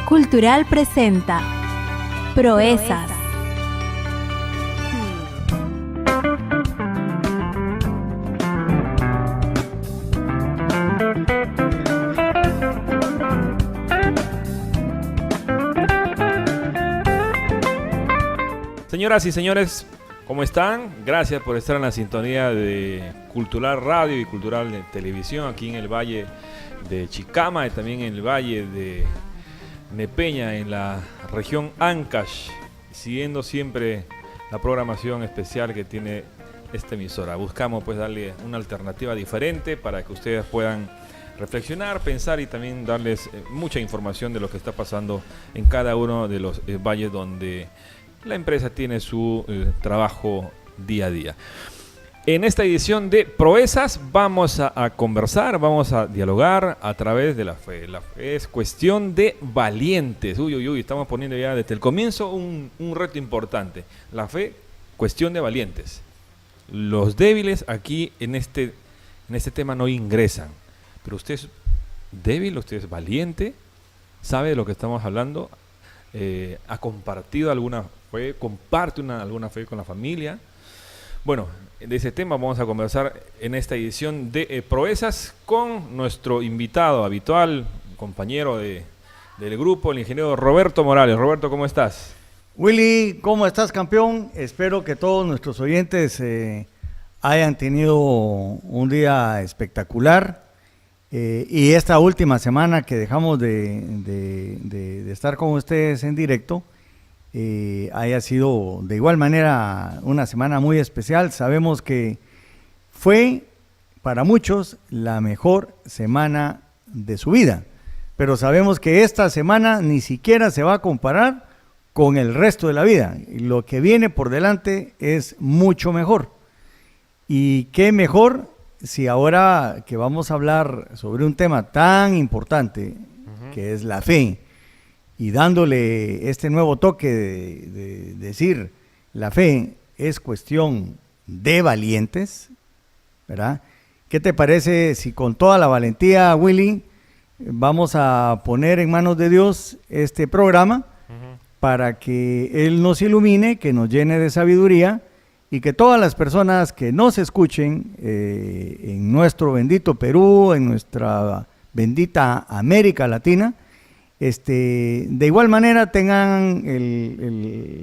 Cultural presenta Proezas. Señoras y señores, ¿cómo están? Gracias por estar en la sintonía de Cultural Radio y Cultural de Televisión aquí en el Valle de Chicama y también en el Valle de Nepeña, en la región Ancash, siguiendo siempre la programación especial que tiene esta emisora. Buscamos pues darle una alternativa diferente para que ustedes puedan reflexionar, pensar y también darles mucha información de lo que está pasando en cada uno de los valles donde la empresa tiene su trabajo día a día. En esta edición de Proezas vamos a conversar, vamos a dialogar a través de la fe. La fe es cuestión de valientes. Uy, estamos poniendo ya desde el comienzo un reto importante. La fe, cuestión de valientes. Los débiles aquí en este tema no ingresan. Pero usted es débil, usted es valiente, sabe de lo que estamos hablando, ha compartido alguna fe, comparte alguna fe con la familia. Bueno, de ese tema vamos a conversar en esta edición de Proezas con nuestro invitado habitual, compañero del grupo, el ingeniero Roberto Morales. Roberto, ¿cómo estás? Willy, ¿cómo estás, campeón? Espero que todos nuestros oyentes hayan tenido un día espectacular y esta última semana que dejamos de estar con ustedes en directo haya sido de igual manera una semana muy especial. Sabemos que fue para muchos la mejor semana de su vida, pero sabemos que esta semana ni siquiera se va a comparar con el resto de la vida. Lo que viene por delante es mucho mejor. Y qué mejor si ahora que vamos a hablar sobre un tema tan importante que es la fe, y dándole este nuevo toque de decir, la fe es cuestión de valientes, ¿verdad? ¿Qué te parece si con toda la valentía, Willy, vamos a poner en manos de Dios este programa para que Él nos ilumine, que nos llene de sabiduría y que todas las personas que nos escuchen en nuestro bendito Perú, en nuestra bendita América Latina, de igual manera tengan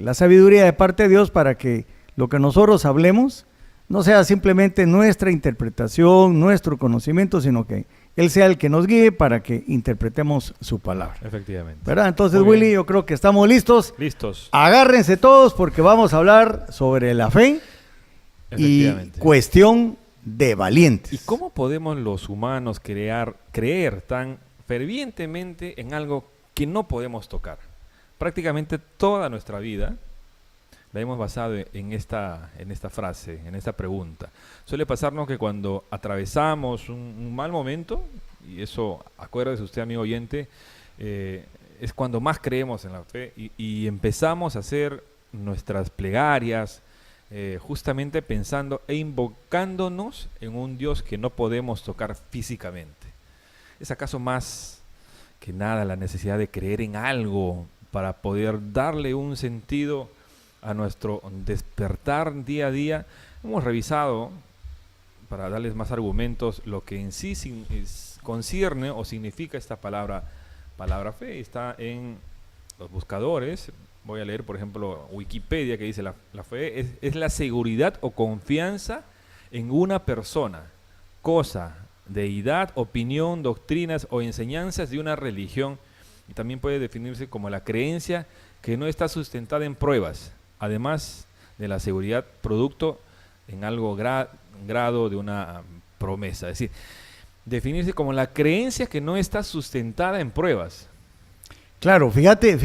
la sabiduría de parte de Dios para que lo que nosotros hablemos no sea simplemente nuestra interpretación, nuestro conocimiento, sino que Él sea el que nos guíe para que interpretemos su palabra. Efectivamente. ¿Verdad? Entonces, Willy, yo creo que estamos listos. Listos. Agárrense todos porque vamos a hablar sobre la fe y cuestión de valientes. ¿Y cómo podemos los humanos creer tan fervientemente en algo que no podemos tocar? Prácticamente toda nuestra vida la hemos basado en esta frase, en esta pregunta. Suele pasarnos que cuando atravesamos un mal momento, y eso, acuérdese usted, amigo oyente, es cuando más creemos en la fe y empezamos a hacer nuestras plegarias, justamente pensando e invocándonos en un Dios que no podemos tocar físicamente. ¿Es acaso más que nada la necesidad de creer en algo para poder darle un sentido a nuestro despertar día a día? Hemos revisado, para darles más argumentos, lo que en sí concierne o significa esta palabra fe. Está en los buscadores. Voy a leer, por ejemplo, Wikipedia, que dice la fe es la seguridad o confianza en una persona, cosa, deidad, opinión, doctrinas o enseñanzas de una religión, y también puede definirse como la creencia que no está sustentada en pruebas, además de la seguridad producto en algo grado de una promesa. Es decir, definirse como la creencia que no está sustentada en pruebas. Claro, fíjate,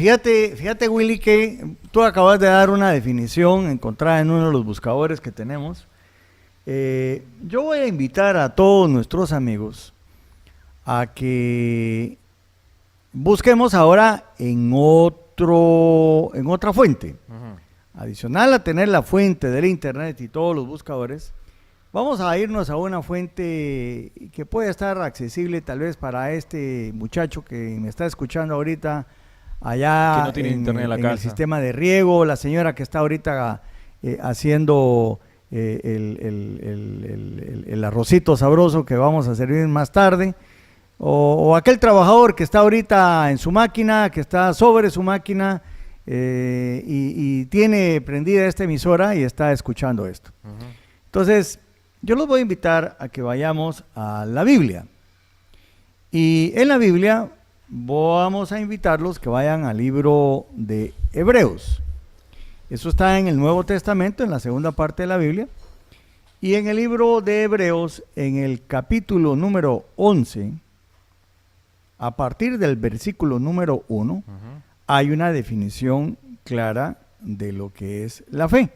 Willy, que tú acabas de dar una definición encontrada en uno de los buscadores que tenemos. Yo voy a invitar a todos nuestros amigos a que busquemos ahora en otra fuente. Adicional a tener la fuente del internet y todos los buscadores, vamos a irnos a una fuente que puede estar accesible tal vez para este muchacho que me está escuchando ahorita allá Que no tiene internet en la el casa. sistema de riego, la señora que está ahorita haciendo el arrocito sabroso que vamos a servir más tarde, o aquel trabajador que está ahorita en su máquina, que está sobre su máquina y tiene prendida esta emisora y está escuchando esto. Ujú. Entonces, yo los voy a invitar a que vayamos a la Biblia. Y en la Biblia vamos a invitarlos que vayan al libro de Hebreos. Eso está en el Nuevo Testamento, en la segunda parte de la Biblia. Y en el libro de Hebreos, en el capítulo número 11, a partir del versículo número 1, Ujú. hay una definición clara de lo que es la fe.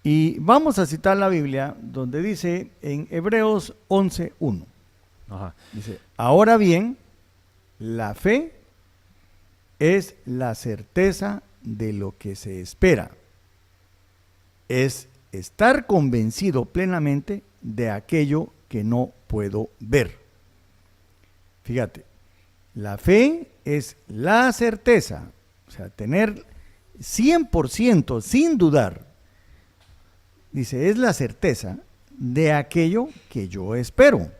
Y vamos a citar la Biblia donde dice en Hebreos 11:1. Ajá. Dice, ahora bien, la fe es la certeza de lo que se espera. Es estar convencido plenamente de aquello que no puedo ver. Fíjate, la fe es la certeza, o sea, tener 100% sin dudar. Dice, es la certeza de aquello que yo espero.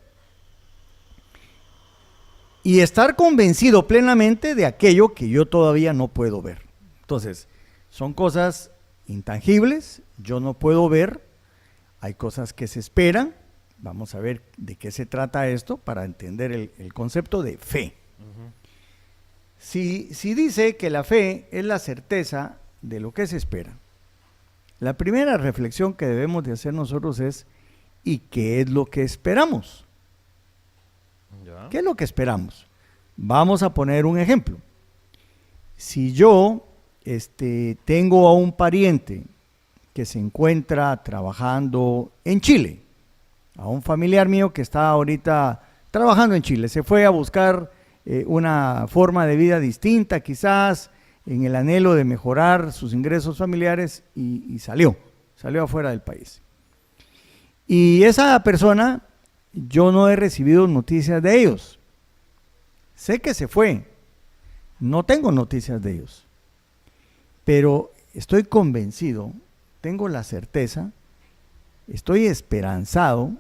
Y estar convencido plenamente de aquello que yo todavía no puedo ver. Entonces, son cosas intangibles, yo no puedo ver, hay cosas que se esperan. Vamos a ver de qué se trata esto para entender el concepto de fe. Ujú. Si dice que la fe es la certeza de lo que se espera, la primera reflexión que debemos de hacer nosotros es, ¿y qué es lo que esperamos? Ya. ¿Qué es lo que esperamos? Vamos a poner un ejemplo. Si yo tengo a un pariente que se encuentra trabajando en Chile, a un familiar mío que está ahorita trabajando en Chile, se fue a buscar una forma de vida distinta, quizás en el anhelo de mejorar sus ingresos familiares y salió afuera del país. Y esa persona, yo no he recibido noticias de ellos. Sé que se fue, no tengo noticias de ellos, pero estoy convencido, tengo la certeza, estoy esperanzado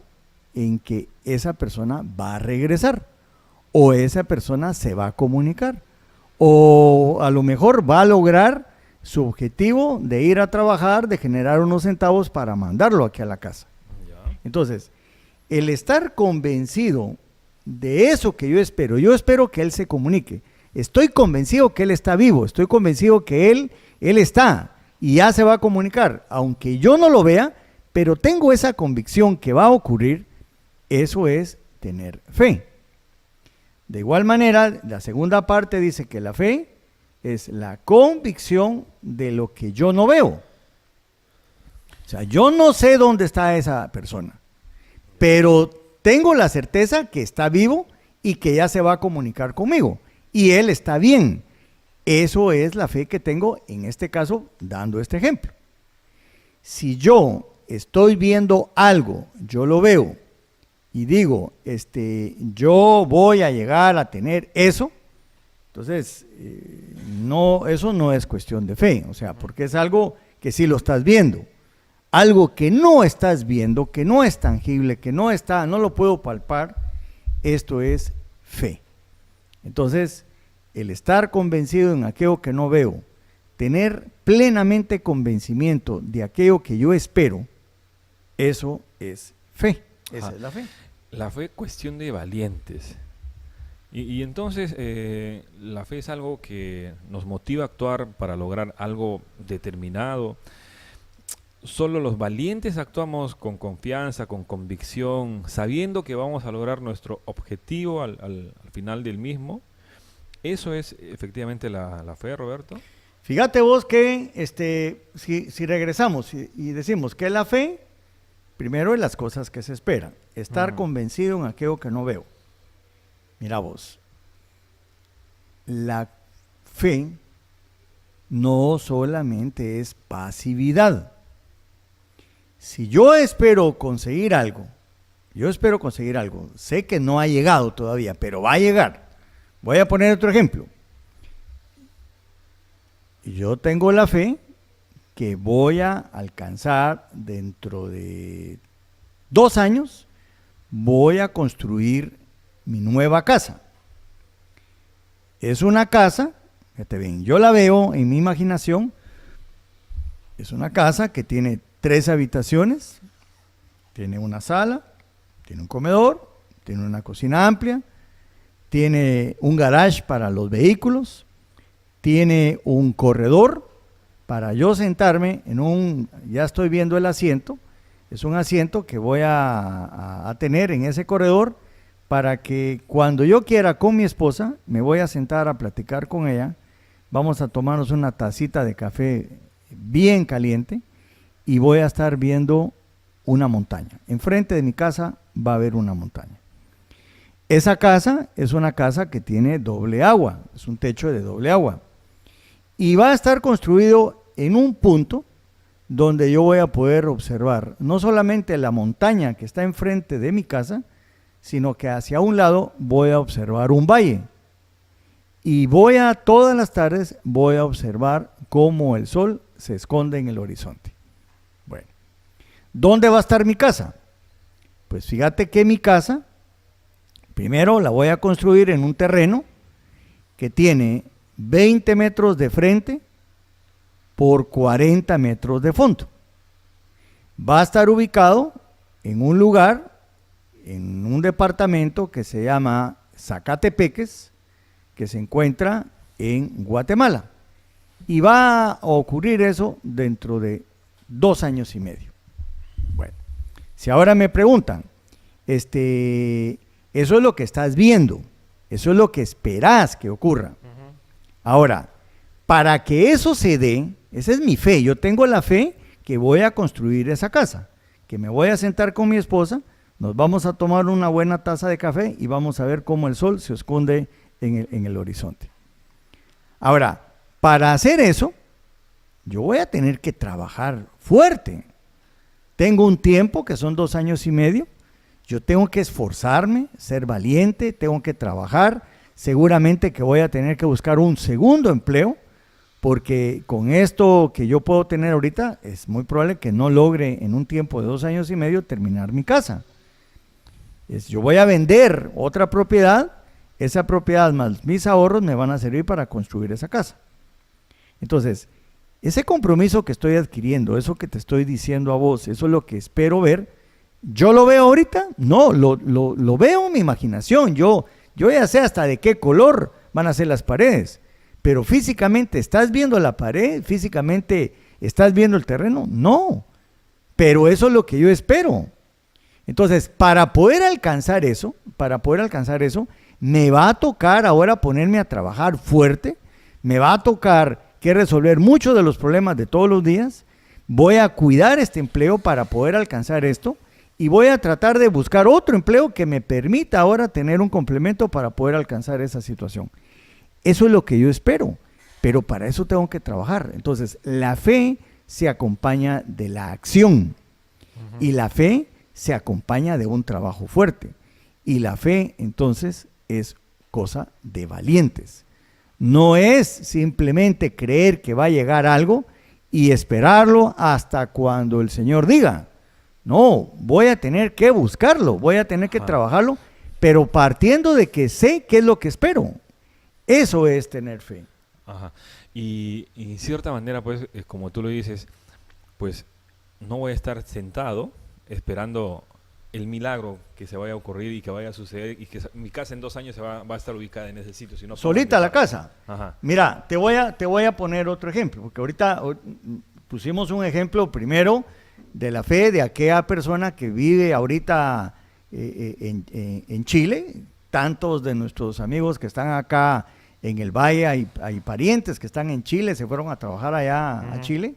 en que esa persona va a regresar, o esa persona se va a comunicar, o a lo mejor va a lograr su objetivo de ir a trabajar, de generar unos centavos para mandarlo aquí a la casa. Ya. Entonces, el estar convencido de eso que yo espero que él se comunique. Estoy convencido que él está vivo, estoy convencido que él está y ya se va a comunicar, aunque yo no lo vea, pero tengo esa convicción que va a ocurrir. Eso es tener fe. De igual manera, la segunda parte dice que la fe es la convicción de lo que yo no veo. O sea, yo no sé dónde está esa persona, pero tengo la certeza que está vivo y que ya se va a comunicar conmigo. Y él está bien. Eso es la fe que tengo, en este caso, dando este ejemplo. Si yo estoy viendo algo, yo lo veo, y digo, yo voy a llegar a tener eso, entonces, no, eso no es cuestión de fe, o sea, porque es algo que sí lo estás viendo. Algo que no estás viendo, que no es tangible, que no lo puedo palpar, esto es fe. Entonces, el estar convencido en aquello que no veo, tener plenamente convencimiento de aquello que yo espero, eso es fe. Esa Ajá. es la fe. La fe es cuestión de valientes. Y entonces la fe es algo que nos motiva a actuar para lograr algo determinado. Solo los valientes actuamos con confianza, con convicción, sabiendo que vamos a lograr nuestro objetivo al final del mismo. Eso es efectivamente la fe, Roberto. Fíjate vos que si regresamos y decimos que la fe, primero es las cosas que se esperan, estar convencido en aquello que no veo. Mira vos, la fe no solamente es pasividad. Si yo espero conseguir algo, sé que no ha llegado todavía, pero va a llegar. Voy a poner otro ejemplo. yo tengo la fe que voy a alcanzar dentro de 2 años, voy a construir mi nueva casa. Es una casa, fíjate bien, yo la veo en mi imaginación, es una casa que tiene 3 habitaciones, tiene una sala, tiene un comedor, tiene una cocina amplia, tiene un garage para los vehículos, tiene un corredor para yo sentarme en ya estoy viendo el asiento, es un asiento que voy a tener en ese corredor para que cuando yo quiera con mi esposa, me voy a sentar a platicar con ella, vamos a tomarnos una tacita de café bien caliente y voy a estar viendo una montaña. Enfrente de mi casa va a haber una montaña. Esa casa es una casa que tiene doble agua, es un techo de doble agua. Y va a estar construido en un punto donde yo voy a poder observar no solamente la montaña que está enfrente de mi casa, sino que hacia un lado voy a observar un valle. Y todas las tardes voy a observar cómo el sol se esconde en el horizonte. Bueno, ¿dónde va a estar mi casa? Pues fíjate que mi casa, primero la voy a construir en un terreno que tiene 20 metros de frente por 40 metros de fondo. Va a estar ubicado en un lugar, en un departamento que se llama Zacatepeques, que se encuentra en Guatemala. Y va a ocurrir eso dentro de 2 años y medio. Bueno, si ahora me preguntan, eso es lo que estás viendo, eso es lo que esperás que ocurra. Ahora, para que eso se dé, esa es mi fe, yo tengo la fe que voy a construir esa casa, que me voy a sentar con mi esposa, nos vamos a tomar una buena taza de café y vamos a ver cómo el sol se esconde en el horizonte. Ahora, para hacer eso, yo voy a tener que trabajar fuerte. Tengo un tiempo que son 2 años y medio, yo tengo que esforzarme, ser valiente, tengo que trabajar, seguramente que voy a tener que buscar un segundo empleo, porque con esto que yo puedo tener ahorita, es muy probable que no logre en un tiempo de 2 años y medio terminar mi casa. Yo voy a vender otra propiedad, esa propiedad más mis ahorros me van a servir para construir esa casa. Entonces, ese compromiso que estoy adquiriendo, eso que te estoy diciendo a vos, eso es lo que espero ver. ¿Yo lo veo ahorita? No, lo veo en mi imaginación. Yo ya sé hasta de qué color van a ser las paredes. Pero físicamente, ¿estás viendo la pared? ¿Físicamente estás viendo el terreno? No. Pero eso es lo que yo espero. Entonces, para poder alcanzar eso, me va a tocar ahora ponerme a trabajar fuerte, me va a tocar que resolver muchos de los problemas de todos los días, voy a cuidar este empleo para poder alcanzar esto y voy a tratar de buscar otro empleo que me permita ahora tener un complemento para poder alcanzar esa situación. Eso es lo que yo espero, pero para eso tengo que trabajar. Entonces, la fe se acompaña de la acción y la fe se acompaña de un trabajo fuerte. Y la fe, entonces, es cosa de valientes. No es simplemente creer que va a llegar algo y esperarlo hasta cuando el Señor diga. No, voy a tener que buscarlo, voy a tener que trabajarlo, pero partiendo de que sé qué es lo que espero. Eso es tener fe. Ajá. Y en cierta manera, pues, como tú lo dices, pues no voy a estar sentado esperando el milagro que se vaya a ocurrir y que vaya a suceder y que mi casa en 2 años va a estar ubicada en ese sitio. Sino solita la casa. Ajá. Mira, te voy a poner otro ejemplo, porque ahorita pusimos un ejemplo primero de la fe de aquella persona que vive ahorita en Chile. Tantos de nuestros amigos que están acá en el Valle, hay parientes que están en Chile, se fueron a trabajar allá a Chile.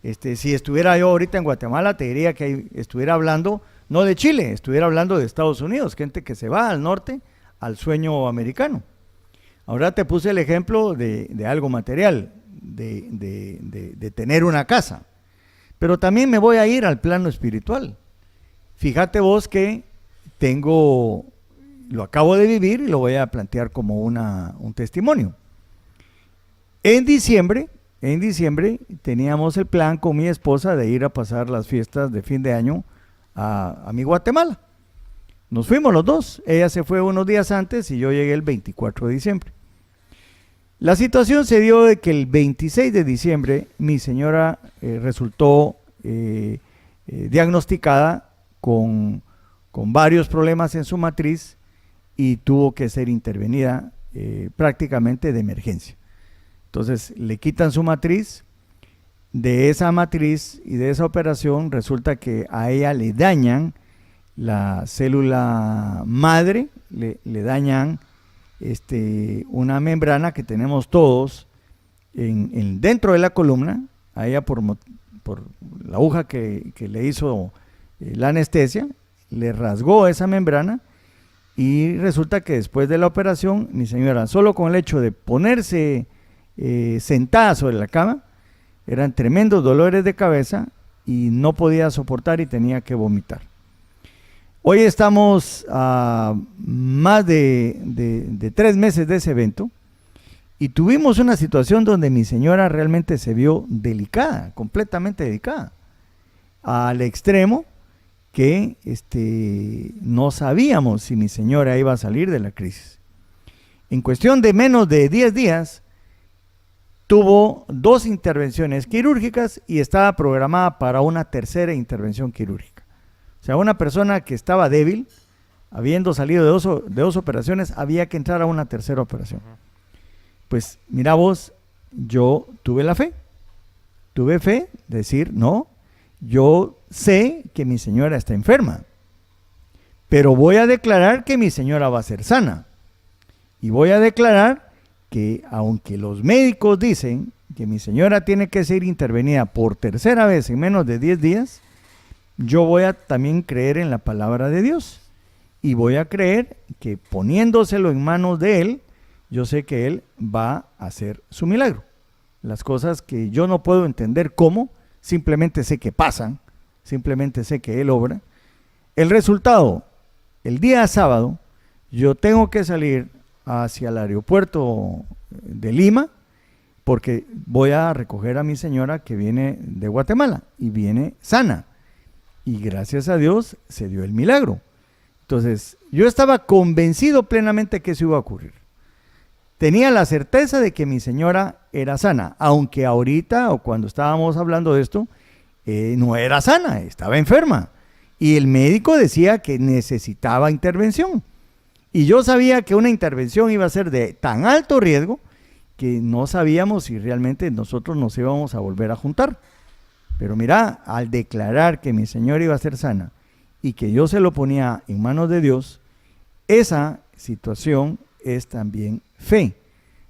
Si estuviera yo ahorita en Guatemala, te diría que estuviera hablando, no de Chile, estuviera hablando de Estados Unidos, gente que se va al norte, al sueño americano. Ahora te puse el ejemplo de algo material, de tener una casa. Pero también me voy a ir al plano espiritual. Fíjate vos que lo acabo de vivir y lo voy a plantear como un testimonio. En diciembre en diciembre teníamos el plan con mi esposa de ir a pasar las fiestas de fin de año a mi Guatemala. Nos fuimos los dos, ella se fue unos días antes y yo llegué el 24 de diciembre. La situación se dio de que el 26 de diciembre mi señora resultó diagnosticada con varios problemas en su matriz y tuvo que ser intervenida prácticamente de emergencia. Entonces le quitan su matriz, de esa matriz y de esa operación resulta que a ella le dañan la célula madre, le dañan una membrana que tenemos todos dentro de la columna, a ella por la aguja que le hizo la anestesia, le rasgó esa membrana y resulta que después de la operación, mi señora, solo con el hecho de ponerse sentada sobre la cama, eran tremendos dolores de cabeza y no podía soportar y tenía que vomitar. Hoy estamos a más de 3 meses de ese evento y tuvimos una situación donde mi señora realmente se vio delicada, completamente delicada, al extremo que no sabíamos si mi señora iba a salir de la crisis. En cuestión de menos de 10 días, tuvo 2 intervenciones quirúrgicas y estaba programada para una tercera intervención quirúrgica. O sea, una persona que estaba débil, habiendo salido de dos operaciones, había que entrar a una tercera operación. Pues mira vos, yo tuve la fe. Tuve fe de decir, no, yo sé que mi señora está enferma, pero voy a declarar que mi señora va a ser sana. Y voy a declarar que aunque los médicos dicen que mi señora tiene que ser intervenida por tercera vez en menos de 10 días, yo voy a también creer en la palabra de Dios y voy a creer que poniéndoselo en manos de Él, yo sé que Él va a hacer su milagro. Las cosas que yo no puedo entender cómo, simplemente sé que pasan, simplemente sé que Él obra. El resultado, el día sábado, yo tengo que salir hacia el aeropuerto de Lima porque voy a recoger a mi señora que viene de Guatemala y viene sana. Y gracias a Dios se dio el milagro. Entonces, yo estaba convencido plenamente que eso iba a ocurrir. Tenía la certeza de que mi señora era sana, aunque ahorita o cuando estábamos hablando de esto, no era sana, estaba enferma. Y el médico decía que necesitaba intervención. Y yo sabía que una intervención iba a ser de tan alto riesgo que no sabíamos si realmente nosotros nos íbamos a volver a juntar. Pero mira, al declarar que mi señora iba a ser sana y que yo se lo ponía en manos de Dios, esa situación es también fe.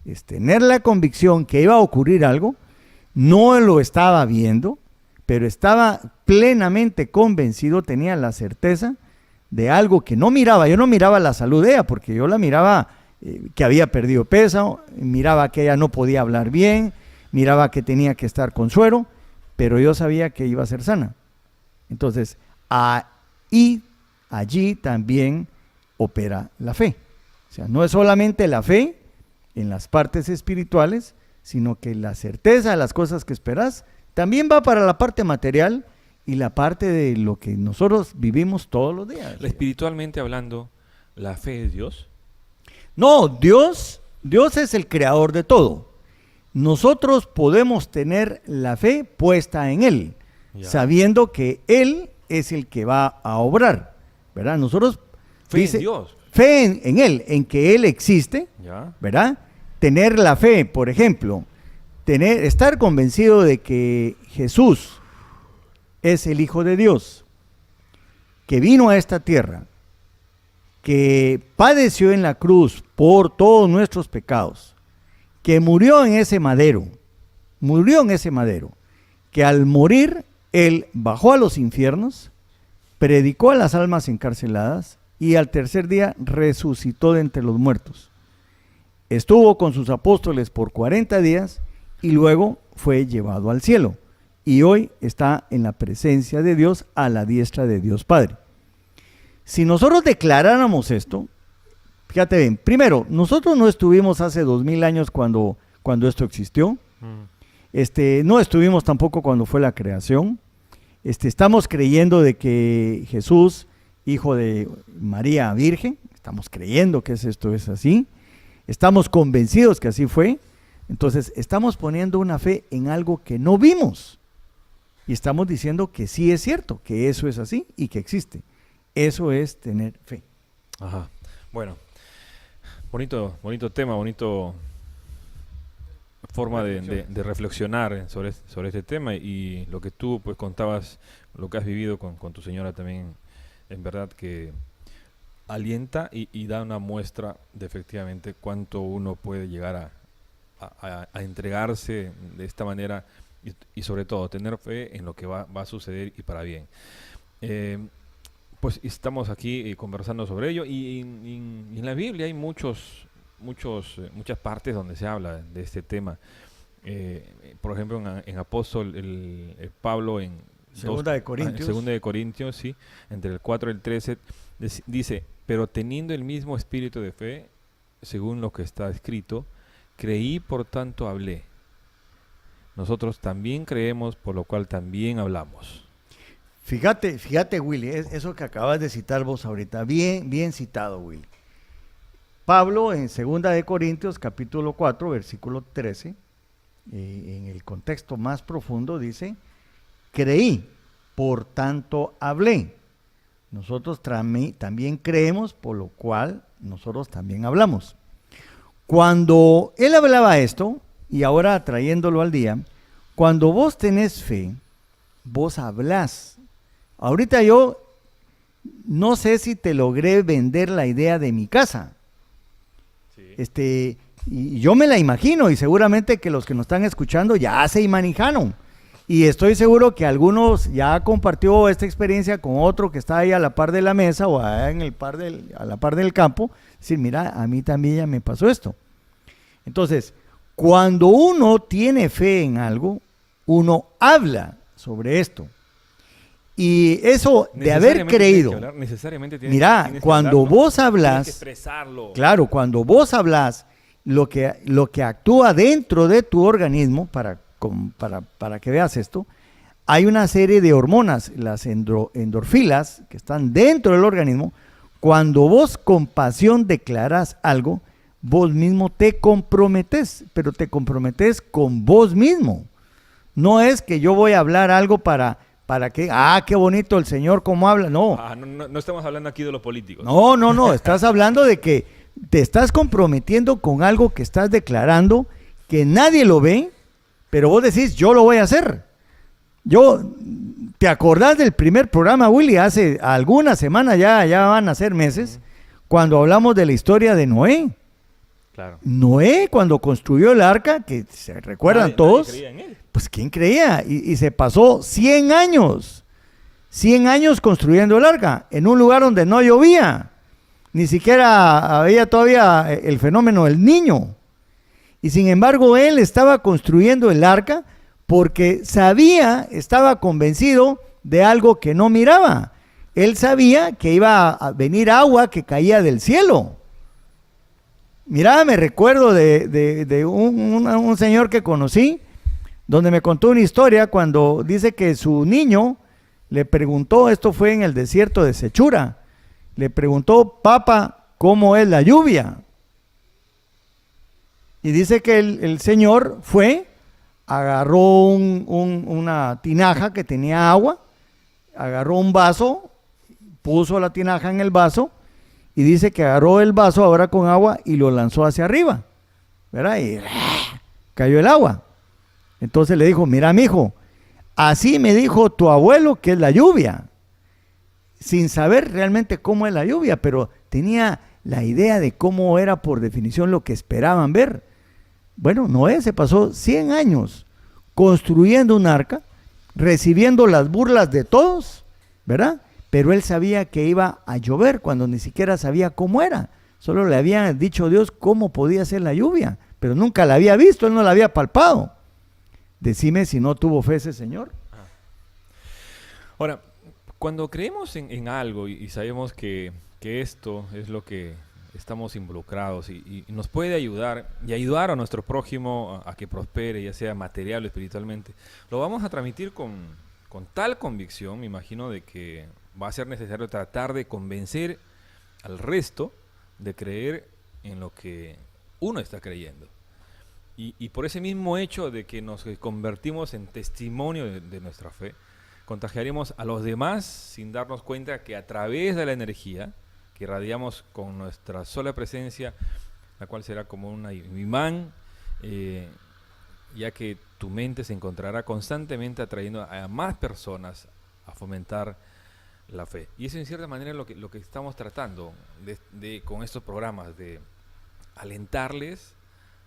Es tener la convicción que iba a ocurrir algo, no lo estaba viendo, pero estaba plenamente convencido, tenía la certeza de algo que no miraba. Yo no miraba la salud de ella, porque yo la miraba que había perdido peso, miraba que ella no podía hablar bien, miraba que tenía que estar con suero, pero yo sabía que iba a ser sana. Entonces, allí también opera la fe. O sea, no es solamente la fe en las partes espirituales, sino que la certeza de las cosas que esperas también va para la parte material y la parte de lo que nosotros vivimos todos los días. Espiritualmente hablando, ¿la fe es Dios? No, Dios es el creador de todo. Nosotros podemos tener la fe puesta en Él, sabiendo que Él es el que va a obrar, ¿verdad? Nosotros fe en Dios. Fe en Él, en que Él existe, ¿verdad? Tener la fe, por ejemplo, estar convencido de que Jesús es el Hijo de Dios, que vino a esta tierra, que padeció en la cruz por todos nuestros pecados, que murió en ese madero, que al morir Él bajó a los infiernos, predicó a las almas encarceladas y al tercer día resucitó de entre los muertos. Estuvo con sus apóstoles por 40 días y luego fue llevado al cielo. Y hoy está en la presencia de Dios a la diestra de Dios Padre. Si nosotros declaráramos esto, fíjate bien, primero, nosotros no estuvimos hace 2000 años cuando esto existió. No estuvimos tampoco cuando fue la creación. Estamos creyendo de que Jesús, hijo de María Virgen, estamos creyendo que esto es así. Estamos convencidos que así fue. Entonces, estamos poniendo una fe en algo que no vimos. Y estamos diciendo que sí es cierto, que eso es así y que existe. Eso es tener fe. Ajá. Bueno, bonito tema, bonito forma de reflexionar sobre este tema, y lo que tú pues contabas, lo que has vivido con tu señora también, en verdad que alienta y da una muestra de efectivamente cuánto uno puede llegar a entregarse de esta manera y sobre todo tener fe en lo que va a suceder y para bien. Pues estamos aquí conversando sobre ello y en la Biblia hay muchas partes donde se habla de este tema. Por ejemplo, en Apóstol el Pablo en Segunda de Corintios, sí, entre el 4 y el 13, dice: pero teniendo el mismo espíritu de fe, según lo que está escrito, creí, por tanto hablé. Nosotros también creemos, por lo cual también hablamos. Fíjate, Willy, eso que acabas de citar vos ahorita, bien citado, Willy. Pablo en 2 de Corintios capítulo 4, versículo 13, en el contexto más profundo dice: creí, por tanto hablé. Nosotros también creemos, por lo cual nosotros también hablamos. Cuando él hablaba esto, y ahora trayéndolo al día, cuando vos tenés fe, vos hablás. Ahorita yo no sé si te logré vender la idea de mi casa. Sí. Y yo me la imagino, y seguramente que los que nos están escuchando ya se imaginaron. Y estoy seguro que algunos ya compartió esta experiencia con otro que está ahí a la par de la mesa o a la par del campo. Decir, mira, a mí también ya me pasó esto. Entonces, cuando uno tiene fe en algo, uno habla sobre esto. Y eso de haber creído, mira, cuando vos hablas, claro, cuando vos hablas, lo que actúa dentro de tu organismo, para que veas esto, hay una serie de hormonas, las endorfinas, que están dentro del organismo. Cuando vos con pasión declarás algo, vos mismo te comprometés, pero te comprometés con vos mismo. No es que yo voy a hablar algo para que, qué bonito el Señor cómo habla, no. No estamos hablando aquí de los políticos. No, estás hablando de que te estás comprometiendo con algo que estás declarando, que nadie lo ve, pero vos decís, yo lo voy a hacer. ¿Te acordás del primer programa, Willy? Hace algunas semanas, ya van a ser meses, cuando hablamos de la historia de Noé. Claro. Noé, cuando construyó el arca, que se recuerdan todos, nadie creía en él. Pues ¿quién creía? Y se pasó 100 años construyendo el arca, en un lugar donde no llovía, ni siquiera había todavía el fenómeno del Niño. Y sin embargo, él estaba construyendo el arca porque estaba convencido de algo que no miraba. Él sabía que iba a venir agua que caía del cielo. Mira, me recuerdo de un señor que conocí, donde me contó una historia cuando dice que su niño le preguntó, esto fue en el desierto de Sechura, le preguntó, papá, ¿cómo es la lluvia? Y dice que el señor agarró una tinaja que tenía agua, agarró un vaso, puso la tinaja en el vaso, y dice que agarró el vaso ahora con agua y lo lanzó hacia arriba, ¿verdad? Y cayó el agua. Entonces le dijo, mira, mijo, así me dijo tu abuelo que es la lluvia, sin saber realmente cómo es la lluvia, pero tenía la idea de cómo era por definición lo que esperaban ver. Bueno, Noé se pasó 100 años construyendo un arca, recibiendo las burlas de todos, ¿verdad? Pero él sabía que iba a llover cuando ni siquiera sabía cómo era. Solo le había dicho Dios cómo podía ser la lluvia, pero nunca la había visto, él no la había palpado. Decime si no tuvo fe ese señor. Ahora, cuando creemos en algo y sabemos que esto es lo que estamos involucrados y nos puede ayudar y ayudar a nuestro prójimo a que prospere, ya sea material o espiritualmente, lo vamos a transmitir con tal convicción, me imagino, de que va a ser necesario tratar de convencer al resto de creer en lo que uno está creyendo. Y por ese mismo hecho de que nos convertimos en testimonio de nuestra fe, contagiaremos a los demás sin darnos cuenta que a través de la energía que irradiamos con nuestra sola presencia, la cual será como un imán, ya que tu mente se encontrará constantemente atrayendo a más personas a fomentar la fe. Y eso en cierta manera es lo que estamos tratando con estos programas, de alentarles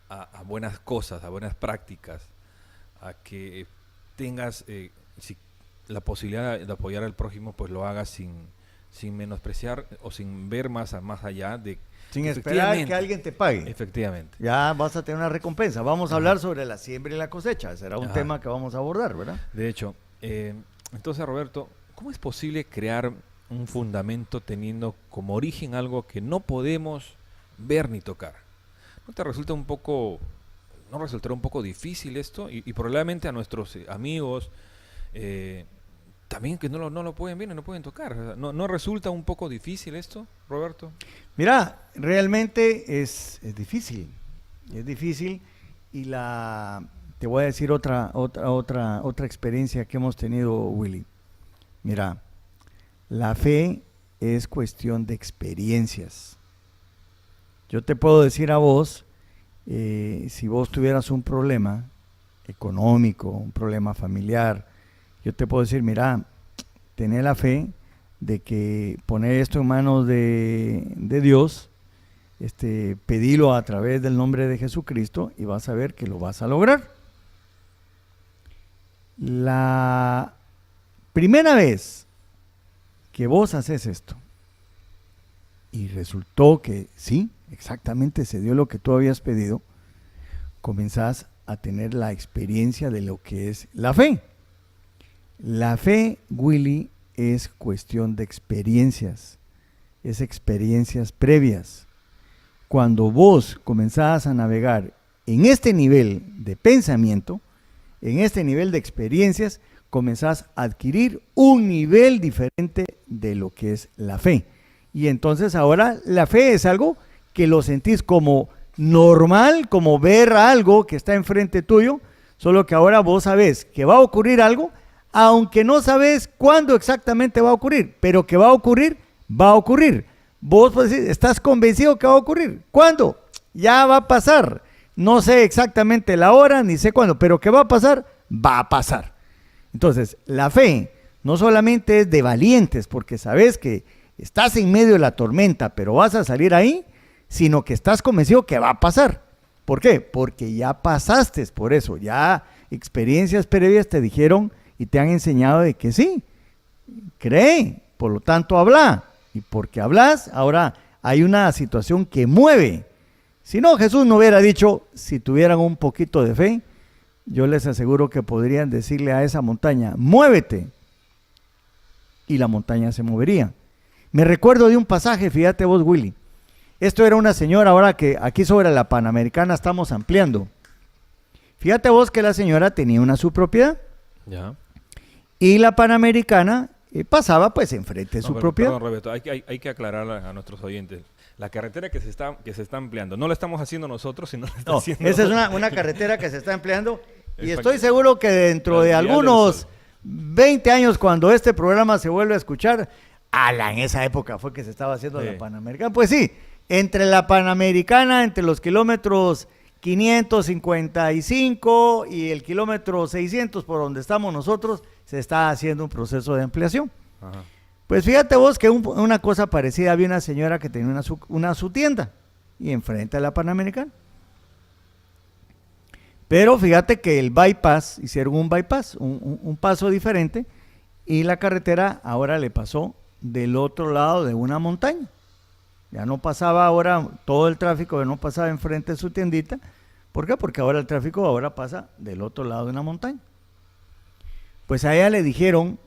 a buenas cosas, a buenas prácticas, a que tengas la posibilidad de apoyar al prójimo, pues lo hagas sin menospreciar o sin ver más allá de... Sin esperar que alguien te pague. Efectivamente. Ya vas a tener una recompensa. Vamos a hablar sobre la siembra y la cosecha. Será un tema que vamos a abordar, ¿verdad? De hecho, entonces, Roberto, ¿cómo es posible crear un fundamento teniendo como origen algo que no podemos ver ni tocar? ¿No te resulta no resultará un poco difícil esto? Y probablemente a nuestros amigos también que no lo pueden ver y no pueden tocar. ¿No resulta un poco difícil esto, Roberto? Mira, realmente es difícil. Es difícil y te voy a decir otra experiencia que hemos tenido, Willy. Mira, la fe es cuestión de experiencias. Yo te puedo decir a vos, si vos tuvieras un problema económico, un problema familiar, yo te puedo decir, mira, tener la fe de que poner esto en manos de Dios, pedilo a través del nombre de Jesucristo y vas a ver que lo vas a lograr. La primera vez que vos haces esto y resultó que sí, exactamente se dio lo que tú habías pedido, comenzás a tener la experiencia de lo que es la fe. La fe, Willy, es cuestión de experiencias, es experiencias previas. Cuando vos comenzás a navegar en este nivel de pensamiento, en este nivel de experiencias, comenzás a adquirir un nivel diferente de lo que es la fe. Y entonces ahora la fe es algo que lo sentís como normal, como ver algo que está enfrente tuyo, solo que ahora vos sabés que va a ocurrir algo, aunque no sabes cuándo exactamente va a ocurrir, pero que va a ocurrir, va a ocurrir. Vos pues, estás convencido que va a ocurrir. ¿Cuándo? Ya va a pasar. No sé exactamente la hora, ni sé cuándo, pero que va a pasar, va a pasar. Entonces, la fe no solamente es de valientes, porque sabes que estás en medio de la tormenta, pero vas a salir ahí, sino que estás convencido que va a pasar. ¿Por qué? Porque ya pasaste por eso, ya experiencias previas te dijeron y te han enseñado de que sí, cree, por lo tanto habla, y porque hablas, ahora hay una situación que mueve. Si no, Jesús no hubiera dicho, si tuvieran un poquito de fe, yo les aseguro que podrían decirle a esa montaña, muévete, y la montaña se movería. Me recuerdo de un pasaje, fíjate vos, Willy, esto era una señora, ahora que aquí sobre la Panamericana estamos ampliando, fíjate vos que la señora tenía una subpropiedad, ya. Y la Panamericana pasaba pues enfrente de su propiedad. Perdón, Roberto, hay que aclarar a nuestros oyentes. La carretera que se está ampliando, no la estamos haciendo nosotros, sino la está haciendo... Esa es una carretera que se está empleando y estoy seguro que dentro de algunos 20 años, cuando este programa se vuelve a escuchar, en esa época fue que se estaba haciendo la Panamericana. Pues sí, entre la Panamericana, entre los kilómetros 555 y el kilómetro 600 por donde estamos nosotros, se está haciendo un proceso de ampliación. Ajá. Pues fíjate vos que una cosa parecida, había una señora que tenía su tienda y enfrente a la Panamericana. Pero fíjate que el bypass, hicieron un bypass, un paso diferente, y la carretera ahora le pasó del otro lado de una montaña. Ya no pasaba ahora, todo el tráfico no pasaba enfrente de su tiendita. ¿Por qué? Porque ahora el tráfico ahora pasa del otro lado de una montaña. Pues a ella le dijeron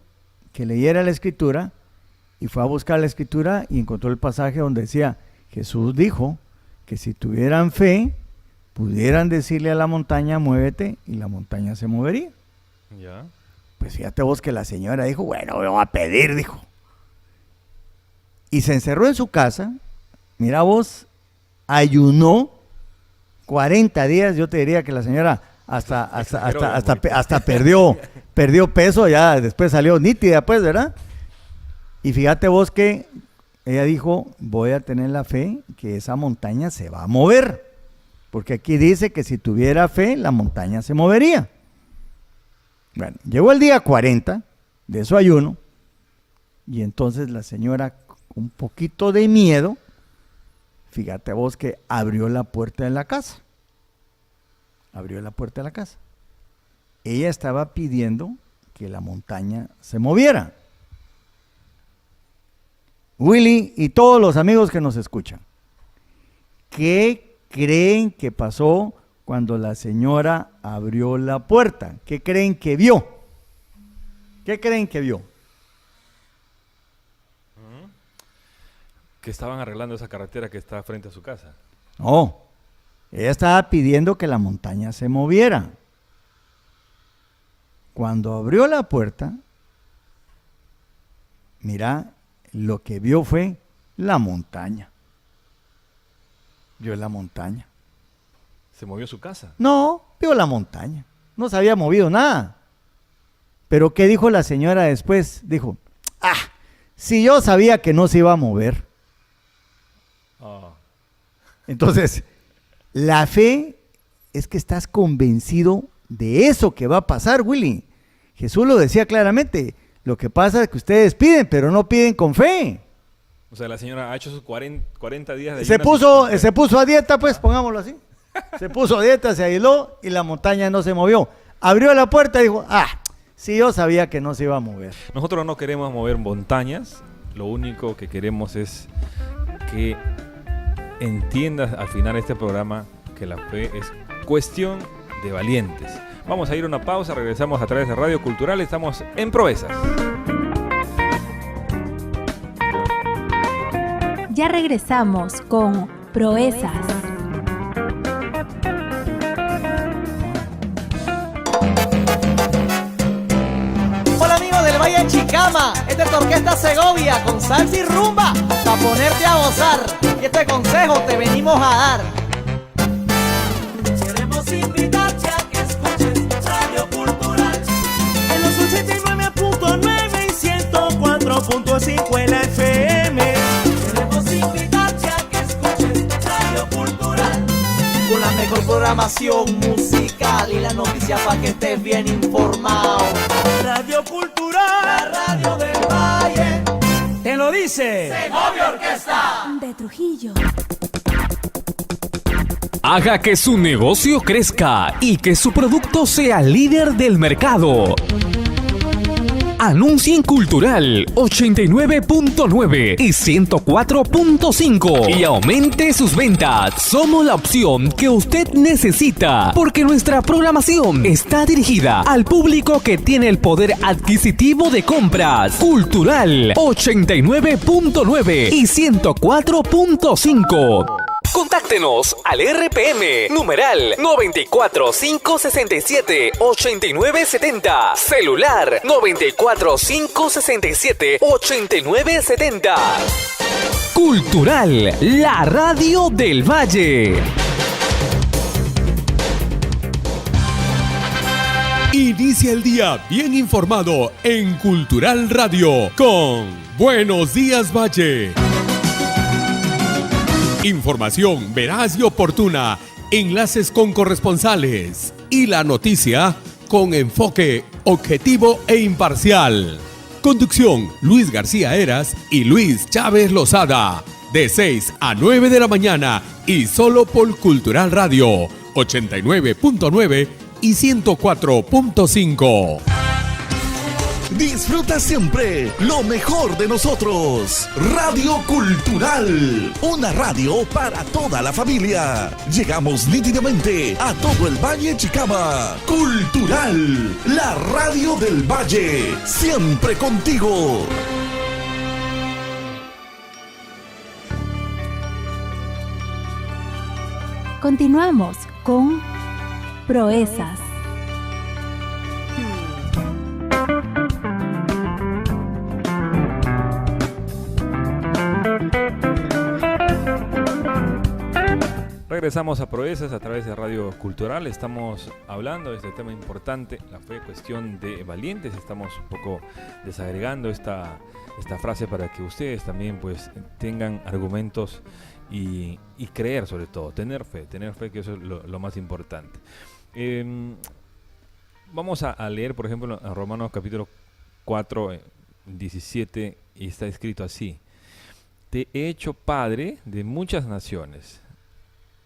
que leyera la escritura y fue a buscar la escritura y encontró el pasaje donde decía Jesús dijo que si tuvieran fe, pudieran decirle a la montaña, muévete, y la montaña se movería. Ya. Pues fíjate vos que la señora dijo, bueno, voy a pedir, dijo. Y se encerró en su casa, mira vos, ayunó 40 días, yo te diría que la señora hasta perdió peso, ya después salió nítida, pues, ¿verdad? Y fíjate vos que ella dijo, voy a tener la fe que esa montaña se va a mover, porque aquí dice que si tuviera fe, la montaña se movería. Bueno, llegó el día 40 de su ayuno, y entonces la señora, con un poquito de miedo, fíjate vos que abrió la puerta de la casa. Abrió la puerta de la casa. Ella estaba pidiendo que la montaña se moviera. Willy y todos los amigos que nos escuchan, ¿qué creen que pasó cuando la señora abrió la puerta? ¿Qué creen que vio? ¿Qué creen que vio? Que estaban arreglando esa carretera que está frente a su casa. No, ella estaba pidiendo que la montaña se moviera. Cuando abrió la puerta, mira, lo que vio fue la montaña. Vio la montaña. ¿Se movió su casa? No, vio la montaña. No se había movido nada. Pero ¿qué dijo la señora después? Dijo, si yo sabía que no se iba a mover. Oh. Entonces, la fe es que estás convencido de eso que va a pasar, Willy. Jesús lo decía claramente. Lo que pasa es que ustedes piden, pero no piden con fe. O sea, la señora ha hecho sus 40 días de Se ayunas. puso a dieta, pues, pongámoslo así. Se puso a dieta, se aisló y la montaña no se movió. Abrió la puerta y dijo, si yo sabía que no se iba a mover. Nosotros no queremos mover montañas. Lo único que queremos es que entiendas al final de este programa que la fe es cuestión de valientes. Vamos a ir a una pausa, regresamos a través de Radio Cultural, estamos en Proezas. Ya regresamos con Proezas. Hola amigos del Valle de Chicama, esta es tu Orquesta Segovia con salsa y rumba para ponerte a gozar. Y este consejo te venimos a dar. Queremos invitarte a que escuches Radio Cultural en los 89.9 y 104.5 en la FM. Queremos invitarte a que escuches Radio Cultural con la mejor programación musical y la noticia para que estés bien informado. Radio Cultural, la radio del Valle. Te lo dice Segovia Orquesta De Trujillo. Haga que su negocio crezca y que su producto sea líder del mercado. Anuncie en Cultural 89.9 y 104.5 y aumente sus ventas. Somos la opción que usted necesita porque nuestra programación está dirigida al público que tiene el poder adquisitivo de compras. Cultural 89.9 y 104.5. Contáctenos al RPM numeral 94567-8970, celular 94567-8970. Cultural, la radio del Valle. Inicia el día bien informado en Cultural Radio con Buenos Días Valle. Información veraz y oportuna, enlaces con corresponsales y la noticia con enfoque objetivo e imparcial. Conducción: Luis García Heras y Luis Chávez Lozada. De 6 a 9 de la mañana y solo por Cultural Radio 89.9 y 104.5. Disfruta siempre lo mejor de nosotros. Radio Cultural, una radio para toda la familia. Llegamos nítidamente a todo el Valle Chicama. Cultural, la radio del Valle, siempre contigo. Continuamos con Proezas. Regresamos a Proezas a través de Radio Cultural. Estamos hablando de este tema importante, la fe, cuestión de valientes. Estamos un poco desagregando esta frase para que ustedes también pues tengan argumentos y creer, sobre todo, tener fe, que eso es lo más importante. Vamos a leer, por ejemplo, en Romanos capítulo 4, 17, y está escrito así: te he hecho padre de muchas naciones.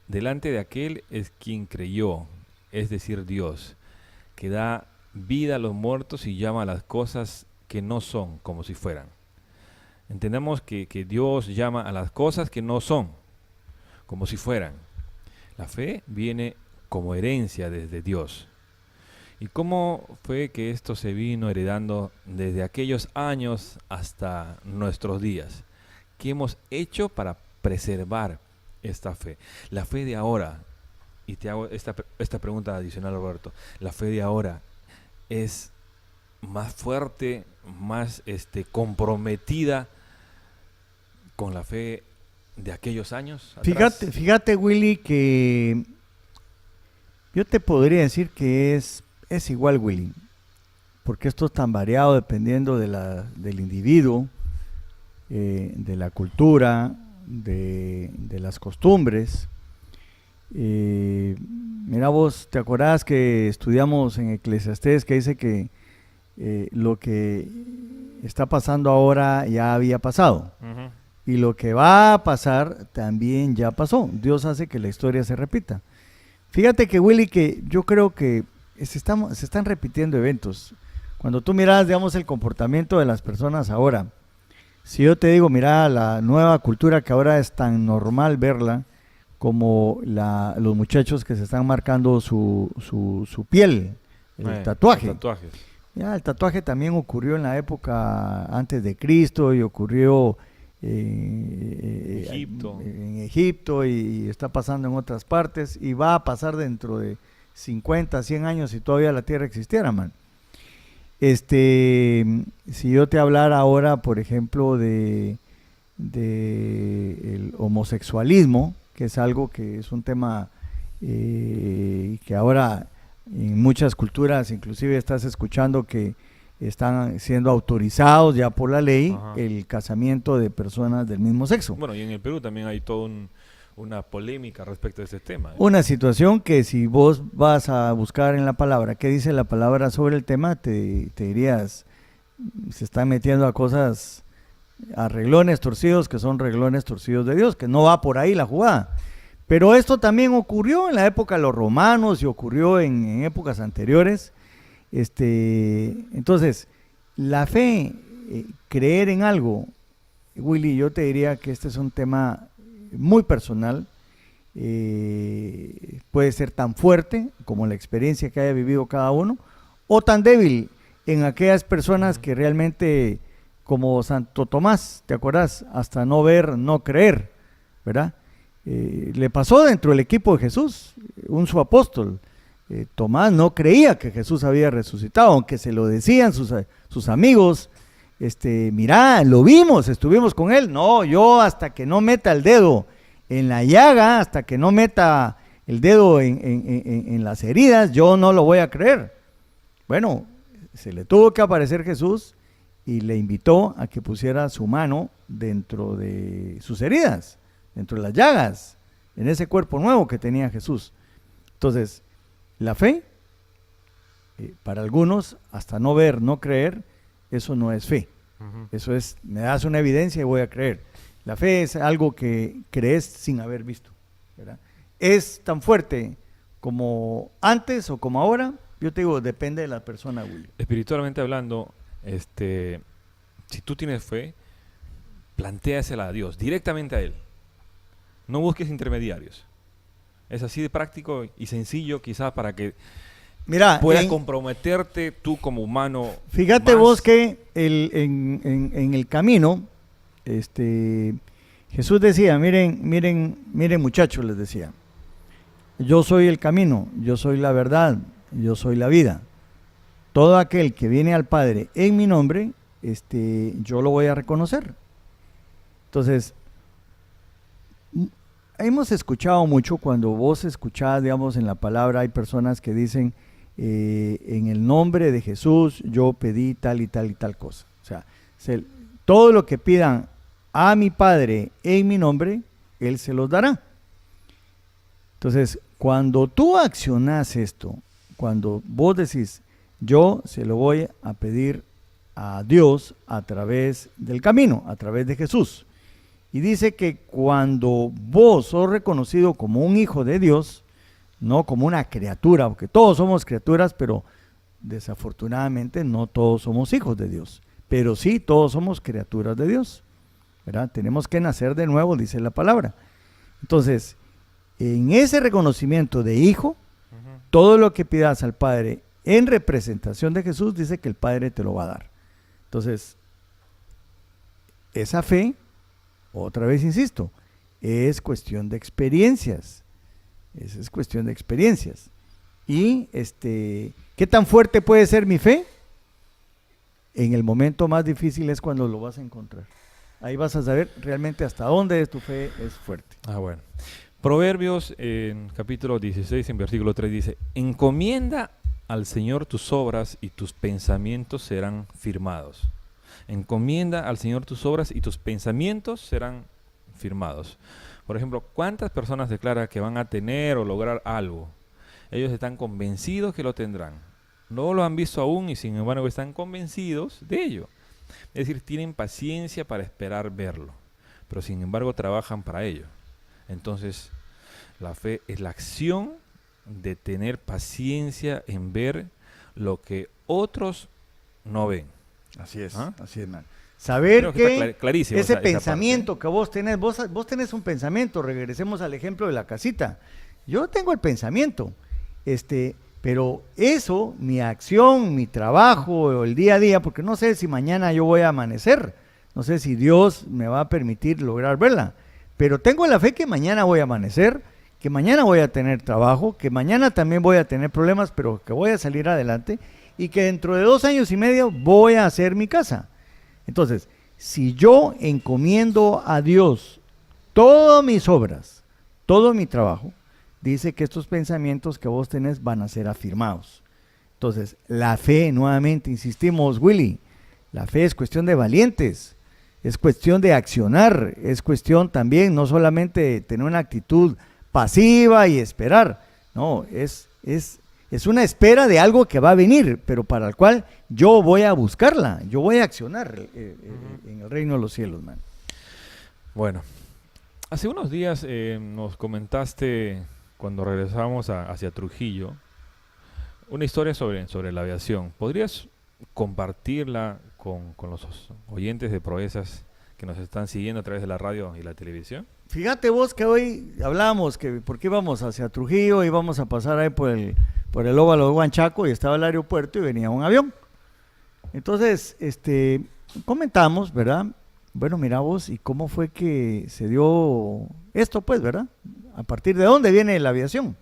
Delante de aquel es quien creyó, es decir, Dios, que da vida a los muertos y llama a las cosas que no son como si fueran. Entendemos que Dios llama a las cosas que no son como si fueran. La fe viene como herencia desde Dios. ¿Y cómo fue que esto se vino heredando desde aquellos años hasta nuestros días? ¿Qué hemos hecho para preservar esta fe? La fe de ahora, y te hago esta pregunta adicional, Roberto, ¿la fe de ahora es más fuerte, más comprometida con la fe de aquellos años atrás? Fíjate, Willy, que yo te podría decir que es igual, Willy, porque esto es tan variado dependiendo del individuo, de la cultura, de las costumbres. Mira vos, ¿te acordás que estudiamos en Eclesiastés que dice que lo que está pasando ahora ya había pasado? Uh-huh. Y lo que va a pasar también ya pasó. Dios hace que la historia se repita. Fíjate que, Willy, que yo creo que se están repitiendo eventos. Cuando tú miras, digamos, el comportamiento de las personas ahora, si yo te digo, mira, la nueva cultura que ahora es tan normal verla, como los muchachos que se están marcando su piel, el tatuaje. Los tatuajes. Ya, el tatuaje también ocurrió en la época antes de Cristo y ocurrió en Egipto y está pasando en otras partes y va a pasar dentro de 50, 100 años si todavía la tierra existiera, man. Si yo te hablara ahora, por ejemplo, de el homosexualismo, que es algo que es un tema que ahora en muchas culturas, inclusive estás escuchando que están siendo autorizados ya por la ley. Ajá. El casamiento de personas del mismo sexo. Bueno, y en el Perú también hay toda una polémica respecto a este tema. Una situación que si vos vas a buscar en la palabra, ¿qué dice la palabra sobre el tema? Te dirías, se están metiendo a cosas, a reglones torcidos que son reglones torcidos de Dios, que no va por ahí la jugada. Pero esto también ocurrió en la época de los romanos y ocurrió en épocas anteriores. Entonces, la fe, creer en algo, Willy, yo te diría que este es un tema muy personal. Puede ser tan fuerte como la experiencia que haya vivido cada uno, o tan débil en aquellas personas que realmente, como Santo Tomás, ¿te acuerdas? Hasta no ver, no creer, ¿verdad? Le pasó dentro del equipo de Jesús, su apóstol. Tomás no creía que Jesús había resucitado, aunque se lo decían sus amigos. Mirá, lo vimos, estuvimos con él. No, yo hasta que no meta el dedo en la llaga, hasta que no meta el dedo en las heridas, yo no lo voy a creer. Bueno, se le tuvo que aparecer Jesús y le invitó a que pusiera su mano dentro de sus heridas, dentro de las llagas, en ese cuerpo nuevo que tenía Jesús. Entonces, la fe, para algunos, hasta no ver, no creer, eso no es fe. Uh-huh. Eso es, me das una evidencia y voy a creer. La fe es algo que crees sin haber visto, ¿verdad? Es tan fuerte como antes o como ahora. Yo te digo, depende de la persona, Willy. Espiritualmente hablando, si tú tienes fe, plantéasela a Dios, directamente a Él. No busques intermediarios. Es así de práctico y sencillo, quizás, para que puedas comprometerte tú como humano. Fíjate más. Vos que en el camino, Jesús decía, miren muchachos, les decía, yo soy el camino, yo soy la verdad, yo soy la vida. Todo aquel que viene al Padre en mi nombre, yo lo voy a reconocer. Entonces, hemos escuchado mucho, cuando vos escuchás, digamos, en la palabra, hay personas que dicen, en el nombre de Jesús yo pedí tal y tal y tal cosa. O sea, todo lo que pidan a mi Padre en mi nombre, Él se los dará. Entonces, cuando tú accionas esto, cuando vos decís, yo se lo voy a pedir a Dios a través del camino, a través de Jesús. Y dice que cuando vos sos reconocido como un hijo de Dios, no como una criatura, porque todos somos criaturas, pero desafortunadamente no todos somos hijos de Dios, pero sí todos somos criaturas de Dios, ¿verdad? Tenemos que nacer de nuevo, dice la palabra. Entonces, en ese reconocimiento de hijo, todo lo que pidas al Padre en representación de Jesús, dice que el Padre te lo va a dar. Entonces, esa fe, otra vez insisto, es cuestión de experiencias. Esa es cuestión de experiencias. Y ¿qué tan fuerte puede ser mi fe? En el momento más difícil es cuando lo vas a encontrar. Ahí vas a saber realmente hasta dónde tu fe es fuerte. Bueno. Proverbios, en capítulo 16, en versículo 3 dice, encomienda al Señor tus obras y tus pensamientos serán firmados. Encomienda al Señor tus obras y tus pensamientos serán firmados. Por ejemplo, ¿cuántas personas declaran que van a tener o lograr algo? Ellos están convencidos que lo tendrán. No lo han visto aún y sin embargo están convencidos de ello. Es decir, tienen paciencia para esperar verlo, pero sin embargo trabajan para ello. Entonces, la fe es la acción de tener paciencia en ver lo que otros no ven. Así es, ¿Ah? así es, man. Saber que está clarísimo ese esa pensamiento parte. que vos tenés, vos tenés un pensamiento, regresemos al ejemplo de la casita. Yo tengo el pensamiento, pero eso, mi acción, mi trabajo, el día a día, porque no sé si mañana yo voy a amanecer, no sé si Dios me va a permitir lograr verla, pero tengo la fe que mañana voy a amanecer, que mañana voy a tener trabajo, que mañana también voy a tener problemas, pero que voy a salir adelante, y que dentro de 2 años y medio voy a hacer mi casa. Entonces, si yo encomiendo a Dios todas mis obras, todo mi trabajo, dice que estos pensamientos que vos tenés van a ser afirmados. Entonces, la fe, nuevamente insistimos, Willy, la fe es cuestión de valientes, es cuestión de accionar, es cuestión también no solamente de tener una actitud pasiva y esperar, no, es una espera de algo que va a venir, pero para el cual yo voy a buscarla, yo voy a accionar en el reino de los cielos, man. Bueno, hace unos días nos comentaste, cuando regresamos hacia Trujillo, una historia sobre la aviación. ¿Podrías compartirla con los oyentes de Proezas que nos están siguiendo a través de la radio y la televisión? Fíjate vos que hoy hablábamos que porque íbamos hacia Trujillo, íbamos a pasar ahí por el óvalo de Huanchaco y estaba el aeropuerto y venía un avión. Entonces, comentamos, ¿verdad? Bueno, mira vos, ¿y cómo fue que se dio esto, pues, verdad? ¿A partir de dónde viene la aviación?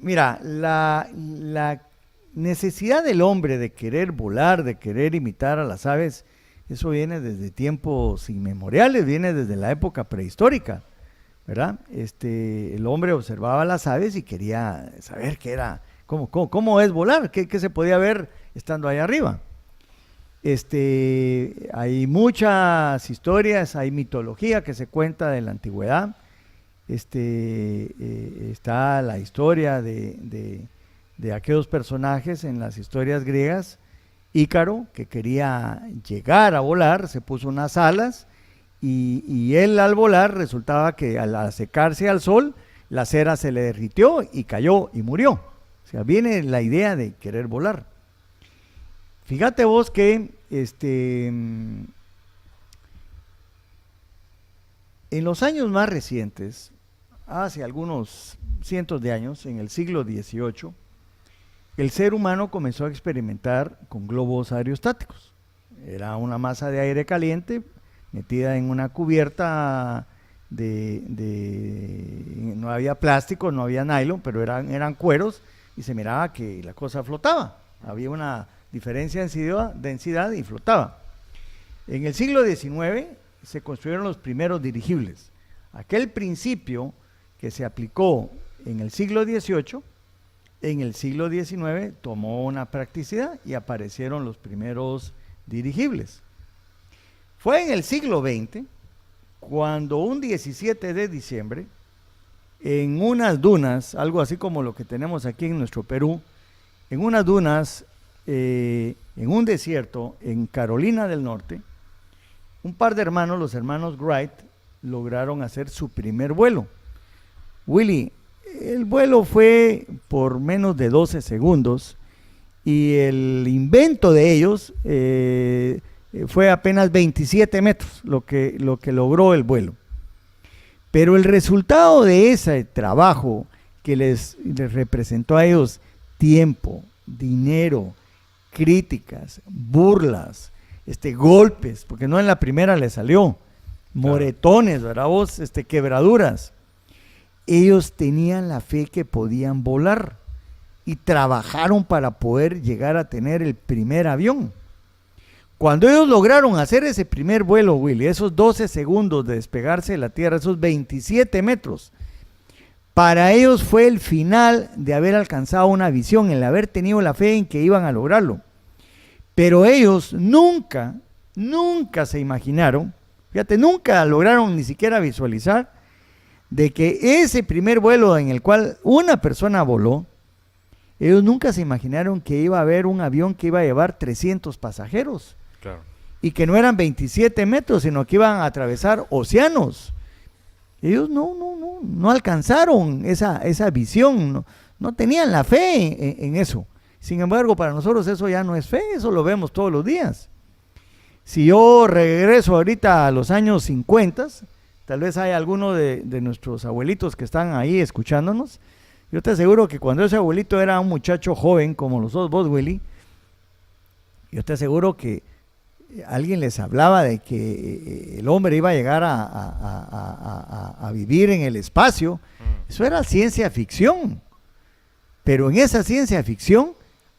Mira, la necesidad del hombre de querer volar, de querer imitar a las aves, eso viene desde tiempos inmemoriales, viene desde la época prehistórica, ¿verdad? El hombre observaba las aves y quería saber qué era, cómo es volar, qué se podía ver estando ahí arriba. Hay muchas historias, hay mitología que se cuenta de la antigüedad. Está la historia de aquellos personajes en las historias griegas. Ícaro, que quería llegar a volar, se puso unas alas y él al volar resultaba que al secarse al sol, la cera se le derritió y cayó y murió. O sea, viene la idea de querer volar. Fíjate vos que en los años más recientes, hace algunos cientos de años, en el siglo XVIII, el ser humano comenzó a experimentar con globos aerostáticos. Era una masa de aire caliente metida en una cubierta no había plástico, no había nylon, pero eran cueros y se miraba que la cosa flotaba. Había una diferencia de densidad y flotaba. En el siglo XIX se construyeron los primeros dirigibles. Aquel principio que se aplicó en el siglo XVIII, en el siglo XIX tomó una practicidad y aparecieron los primeros dirigibles. Fue en el siglo XX cuando un 17 de diciembre, en unas dunas, algo así como lo que tenemos aquí en nuestro Perú, en unas dunas, en un desierto en Carolina del Norte, un par de hermanos, los hermanos Wright, lograron hacer su primer vuelo. Willy, el vuelo fue por menos de 12 segundos y el invento de ellos fue apenas 27 metros, lo que logró el vuelo. Pero el resultado de ese trabajo que les representó a ellos tiempo, dinero, críticas, burlas, golpes, porque no en la primera les salió, moretones, ¿verdad vos? Quebraduras. Ellos tenían la fe que podían volar y trabajaron para poder llegar a tener el primer avión. Cuando ellos lograron hacer ese primer vuelo, Willy, esos 12 segundos de despegarse de la Tierra, esos 27 metros, para ellos fue el final de haber alcanzado una visión, el haber tenido la fe en que iban a lograrlo. Pero ellos nunca se imaginaron, fíjate, nunca lograron ni siquiera visualizar de que ese primer vuelo en el cual una persona voló, ellos nunca se imaginaron que iba a haber un avión que iba a llevar 300 pasajeros. Claro. Y que no eran 27 metros, sino que iban a atravesar océanos. Ellos no alcanzaron esa visión, no tenían la fe en eso. Sin embargo, para nosotros eso ya no es fe, eso lo vemos todos los días. Si yo regreso ahorita a los años 50, tal vez hay alguno de nuestros abuelitos que están ahí escuchándonos. Yo te aseguro que cuando ese abuelito era un muchacho joven, como los dos vos, Willy, yo te aseguro que alguien les hablaba de que el hombre iba a llegar a vivir en el espacio. Eso era ciencia ficción. Pero en esa ciencia ficción,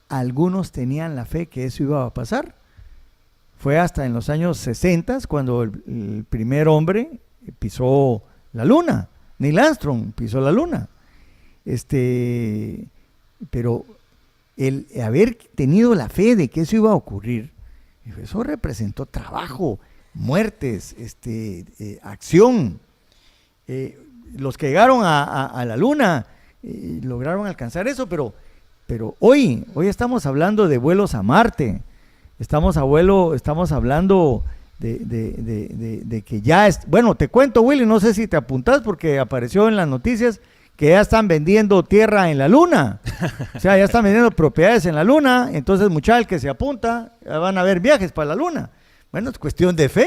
algunos tenían la fe que eso iba a pasar. Fue hasta en los años 60 cuando el primer hombre pisó la luna. Neil Armstrong pisó la luna. Pero el haber tenido la fe de que eso iba a ocurrir, eso representó trabajo, muertes, acción. Los que llegaron a la luna lograron alcanzar eso, pero hoy estamos hablando de vuelos a Marte, estamos hablando de que ya es, bueno, te cuento, Willy, no sé si te apuntás porque apareció en las noticias que ya están vendiendo tierra en la luna, o sea, ya están vendiendo propiedades en la luna, entonces muchacho, el que se apunta, ya van a haber viajes para la luna. Bueno, es cuestión de fe.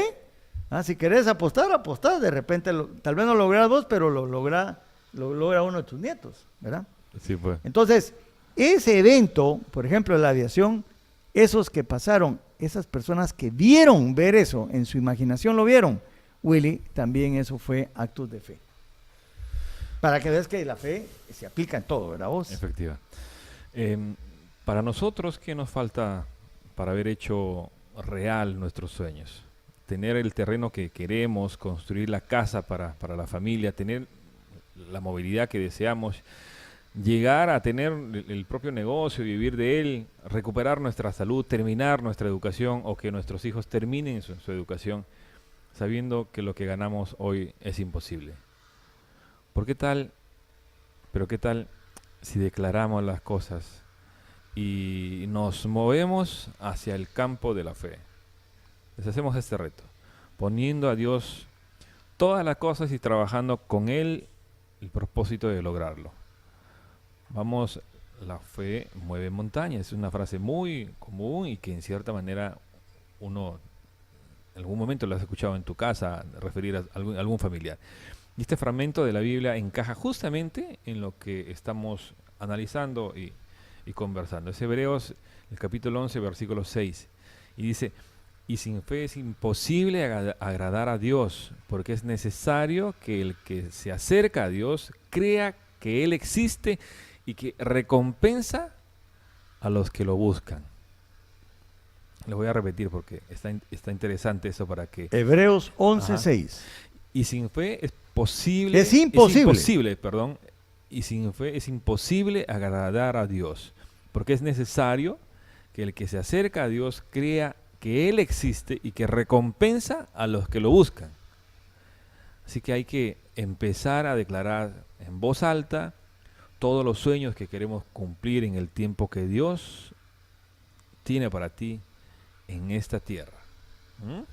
Si querés apostar, de repente, tal vez no lo logras vos, pero lo logra uno de tus nietos, ¿verdad? Sí, pues. Entonces, ese evento, por ejemplo, de la aviación, esos que pasaron, esas personas que vieron ver eso, en su imaginación lo vieron, Willy, también eso fue actos de fe. Para que veas que la fe se aplica en todo, ¿verdad vos? Efectiva. Para nosotros, ¿qué nos falta para haber hecho real nuestros sueños? Tener el terreno que queremos, construir la casa para la familia, tener la movilidad que deseamos, llegar a tener el propio negocio, vivir de él, recuperar nuestra salud, terminar nuestra educación o que nuestros hijos terminen su educación, sabiendo que lo que ganamos hoy es imposible. Pero qué tal si declaramos las cosas y nos movemos hacia el campo de la fe? Les hacemos este reto, poniendo a Dios todas las cosas y trabajando con Él el propósito de lograrlo. Vamos, la fe mueve montañas, es una frase muy común y que en cierta manera uno en algún momento lo has escuchado en tu casa, referir a algún familiar. Y este fragmento de la Biblia encaja justamente en lo que estamos analizando y conversando. Es Hebreos, el capítulo 11, versículo 6. Y dice, Y sin fe es imposible agradar a Dios, porque es necesario que el que se acerca a Dios crea que Él existe y que recompensa a los que lo buscan. Lo voy a repetir porque está interesante eso para que... Hebreos 11:6. Y sin fe es posible... Es imposible. Es imposible, perdón. Y sin fe es imposible agradar a Dios, porque es necesario que el que se acerca a Dios crea que Él existe y que recompensa a los que lo buscan. Así que hay que empezar a declarar en voz alta todos los sueños que queremos cumplir en el tiempo que Dios tiene para ti en esta tierra. ¿Mm?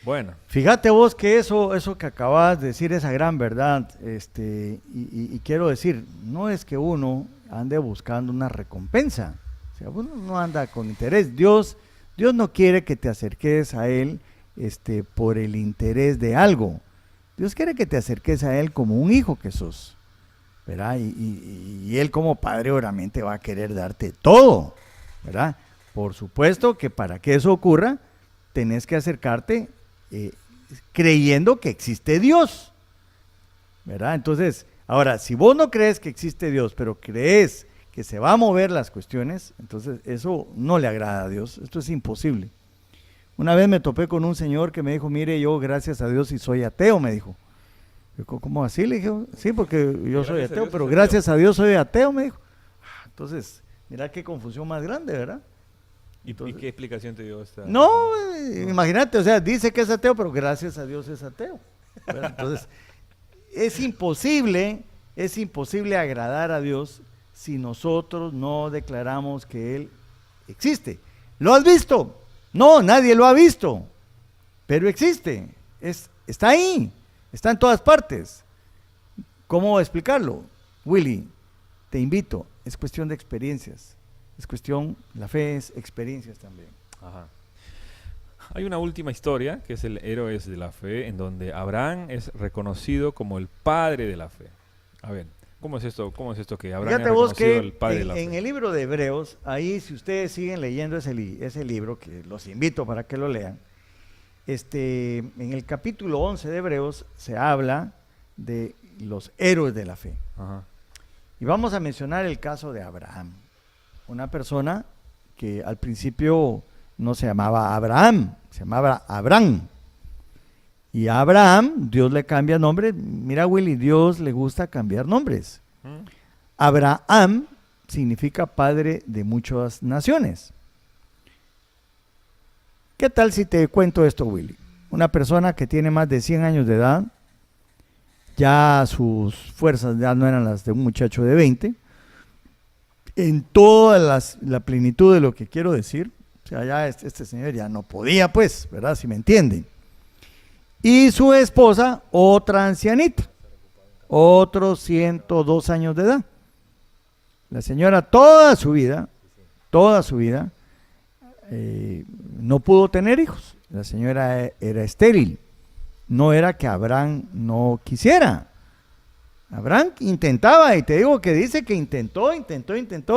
Bueno. Fíjate vos que eso que acabas de decir, esa gran verdad, y quiero decir, no es que uno ande buscando una recompensa, o sea, uno no anda con interés. Dios no quiere que te acerques a Él por el interés de algo. Dios quiere que te acerques a Él como un hijo que sos, ¿verdad? Y Él como padre obviamente va a querer darte todo, ¿verdad? Por supuesto que para que eso ocurra, tenés que acercarte creyendo que existe Dios, ¿verdad? Entonces, ahora, si vos no crees que existe Dios, pero crees que se va a mover las cuestiones, entonces eso no le agrada a Dios. Esto es imposible. Una vez me topé con un señor que me dijo, mire, yo gracias a Dios y soy ateo, me dijo. Yo, ¿cómo así? Le dije, sí, porque yo soy ateo, pero gracias a Dios soy ateo, me dijo. Entonces, mira qué confusión más grande, ¿verdad? Entonces, ¿y qué explicación te dio esta? No, imagínate, o sea, dice que es ateo, pero gracias a Dios es ateo, ¿verdad? Entonces, es imposible agradar a Dios si nosotros no declaramos que Él existe. ¿Lo has visto? No, nadie lo ha visto, pero existe, está ahí, está en todas partes. ¿Cómo explicarlo? Willy, te invito, es cuestión de experiencias, la fe es experiencias también. Ajá. Hay una última historia, que es el Héroes de la Fe, en donde Abraham es reconocido como el padre de la fe. A ver, ¿cómo es esto que Abraham es reconocido el padre de la fe? En el libro de Hebreos, ahí si ustedes siguen leyendo ese libro, que los invito para que lo lean, en el capítulo 11 de Hebreos se habla de los héroes de la fe. Ajá. Y vamos a mencionar el caso de Abraham, una persona que al principio no se llamaba Abraham, se llamaba Abraham. Y a Abraham, Dios le cambia nombre. Mira, Willy, Dios le gusta cambiar nombres. Abraham significa padre de muchas naciones. ¿Qué tal si te cuento esto, Willy? Una persona que tiene más de 100 años de edad, ya sus fuerzas ya no eran las de un muchacho de 20, en toda la plenitud de lo que quiero decir, o sea, ya este señor ya no podía, pues, ¿verdad? Si me entienden. Y su esposa, otra ancianita, otros 102 años de edad. La señora toda su vida, no pudo tener hijos. La señora era estéril. No era que Abraham no quisiera. Abraham intentaba, y te digo que dice que intentó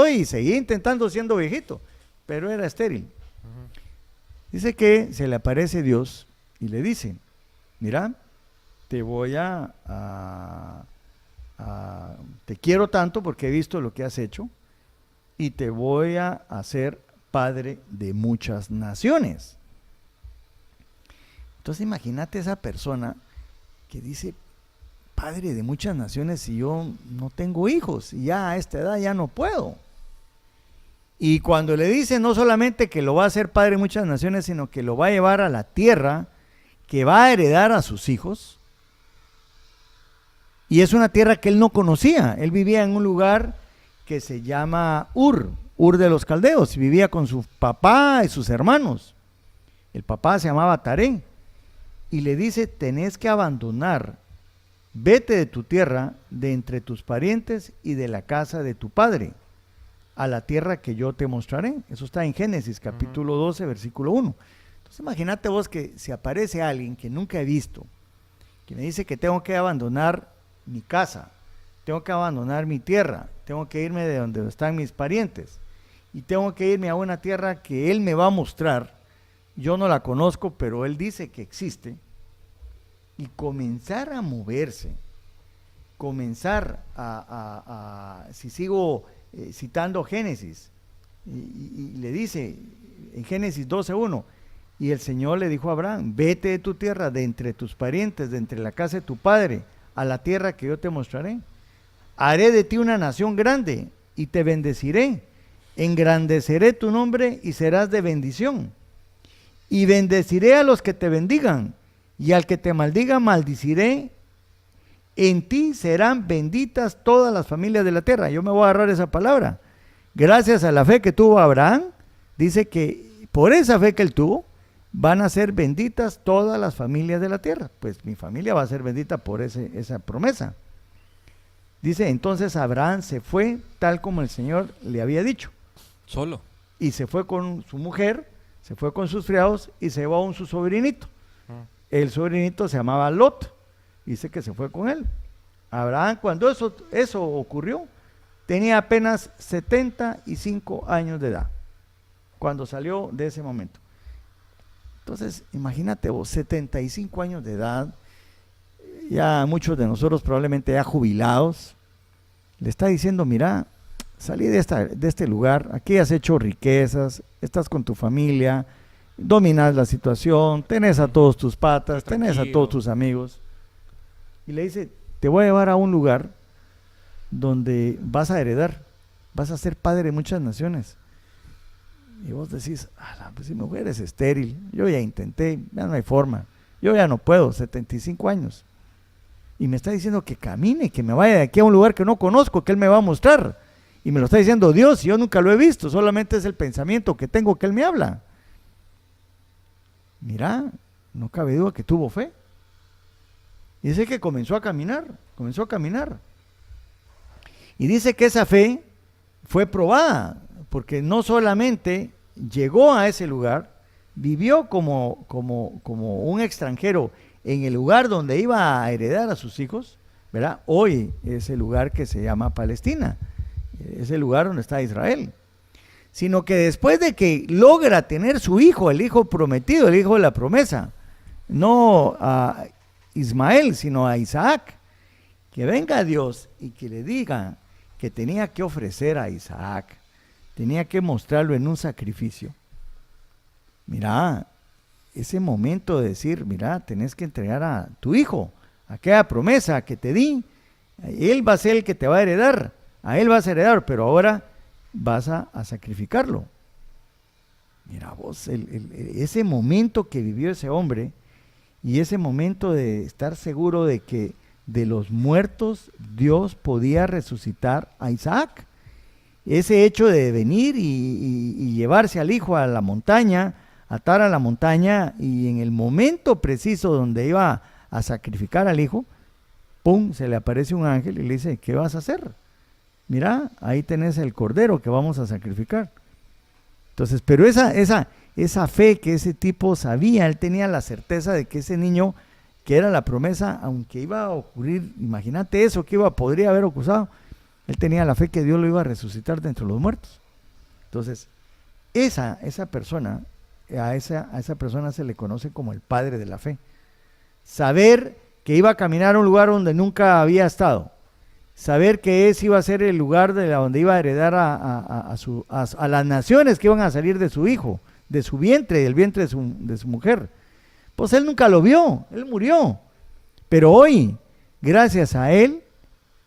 y seguía intentando siendo viejito, pero era estéril. Dice que se le aparece Dios y le dice, mira, te voy te quiero tanto porque he visto lo que has hecho y te voy a hacer padre de muchas naciones. Entonces imagínate esa persona que dice, padre de muchas naciones, si yo no tengo hijos y ya a esta edad ya no puedo. Y cuando le dice no solamente que lo va a hacer padre de muchas naciones, sino que lo va a llevar a la tierra que va a heredar a sus hijos, y es una tierra que él no conocía. Él vivía en un lugar que se llama Ur de los Caldeos, y vivía con su papá y sus hermanos. El papá se llamaba Taré, y le dice, tenés que abandonar, vete de tu tierra, de entre tus parientes y de la casa de tu padre, a la tierra que yo te mostraré. Eso está en Génesis capítulo 12, versículo 1. Entonces imagínate vos que si aparece alguien que nunca he visto, que me dice que tengo que abandonar mi casa, tengo que abandonar mi tierra, tengo que irme de donde están mis parientes y tengo que irme a una tierra que él me va a mostrar, yo no la conozco, pero él dice que existe, y comenzar a moverse, comenzar si sigo citando Génesis, y le dice en Génesis 12:1, y el Señor le dijo a Abraham, vete de tu tierra, de entre tus parientes, de entre la casa de tu padre, a la tierra que yo te mostraré. Haré de ti una nación grande y te bendeciré, engrandeceré tu nombre y serás de bendición. Y bendeciré a los que te bendigan, y al que te maldiga maldiciré. En ti serán benditas todas las familias de la tierra. Yo me voy a agarrar esa palabra. Gracias a la fe que tuvo Abraham, dice que por esa fe que él tuvo, van a ser benditas todas las familias de la tierra. Pues mi familia va a ser bendita por esa promesa. Dice, entonces Abraham se fue tal como el Señor le había dicho. Solo. Y se fue con su mujer, se fue con sus criados y se llevó a su sobrinito. El sobrinito se llamaba Lot. Dice que se fue con él. Abraham, cuando eso ocurrió, tenía apenas 75 años de edad, cuando salió de ese momento. Entonces, imagínate vos, 75 años de edad, ya muchos de nosotros probablemente ya jubilados, le está diciendo, mira, salí de este lugar, aquí has hecho riquezas, estás con tu familia, dominas la situación, tenés a todos tus patas, tenés a todos tus amigos. Y le dice, te voy a llevar a un lugar donde vas a heredar, vas a ser padre de muchas naciones. Y vos decís, pues si mi mujer es estéril, yo ya intenté, ya no hay forma, yo ya no puedo, 75 años. Y me está diciendo que camine, que me vaya de aquí a un lugar que no conozco, que Él me va a mostrar. Y me lo está diciendo Dios, y yo nunca lo he visto, solamente es el pensamiento que tengo que Él me habla. Mira, no cabe duda que tuvo fe. Y dice que comenzó a caminar. Y dice que esa fe fue probada, porque no solamente llegó a ese lugar, vivió como un extranjero en el lugar donde iba a heredar a sus hijos, ¿verdad? Hoy es el lugar que se llama Palestina, es el lugar donde está Israel. Sino que después de que logra tener su hijo, el hijo prometido, el hijo de la promesa, no a Ismael, sino a Isaac, que venga Dios y que le diga que tenía que ofrecer a Isaac, tenía que mostrarlo en un sacrificio. Mira, ese momento de decir, mira, tenés que entregar a tu hijo, aquella promesa que te di, él va a ser el que te va a heredar, a él vas a heredar, pero ahora vas a sacrificarlo. Mira vos, ese momento que vivió ese hombre, y ese momento de estar seguro de que de los muertos Dios podía resucitar a Isaac. Ese hecho de venir y llevarse al hijo a la montaña, atar a la montaña, y en el momento preciso donde iba a sacrificar al hijo, ¡pum!, se le aparece un ángel y le dice, ¿qué vas a hacer? Mira, ahí tenés el cordero que vamos a sacrificar. Entonces, pero esa fe que ese tipo sabía, él tenía la certeza de que ese niño, que era la promesa, aunque iba a ocurrir, imagínate eso, que podría haber ocurrido, él tenía la fe que Dios lo iba a resucitar de entre los muertos. Entonces, esa persona, a esa persona se le conoce como el padre de la fe. Saber que iba a caminar a un lugar donde nunca había estado, saber que ese iba a ser el lugar donde iba a heredar a las naciones que iban a salir de su hijo, de su vientre, del vientre de su mujer. Pues él nunca lo vio, él murió. Pero hoy, gracias a él,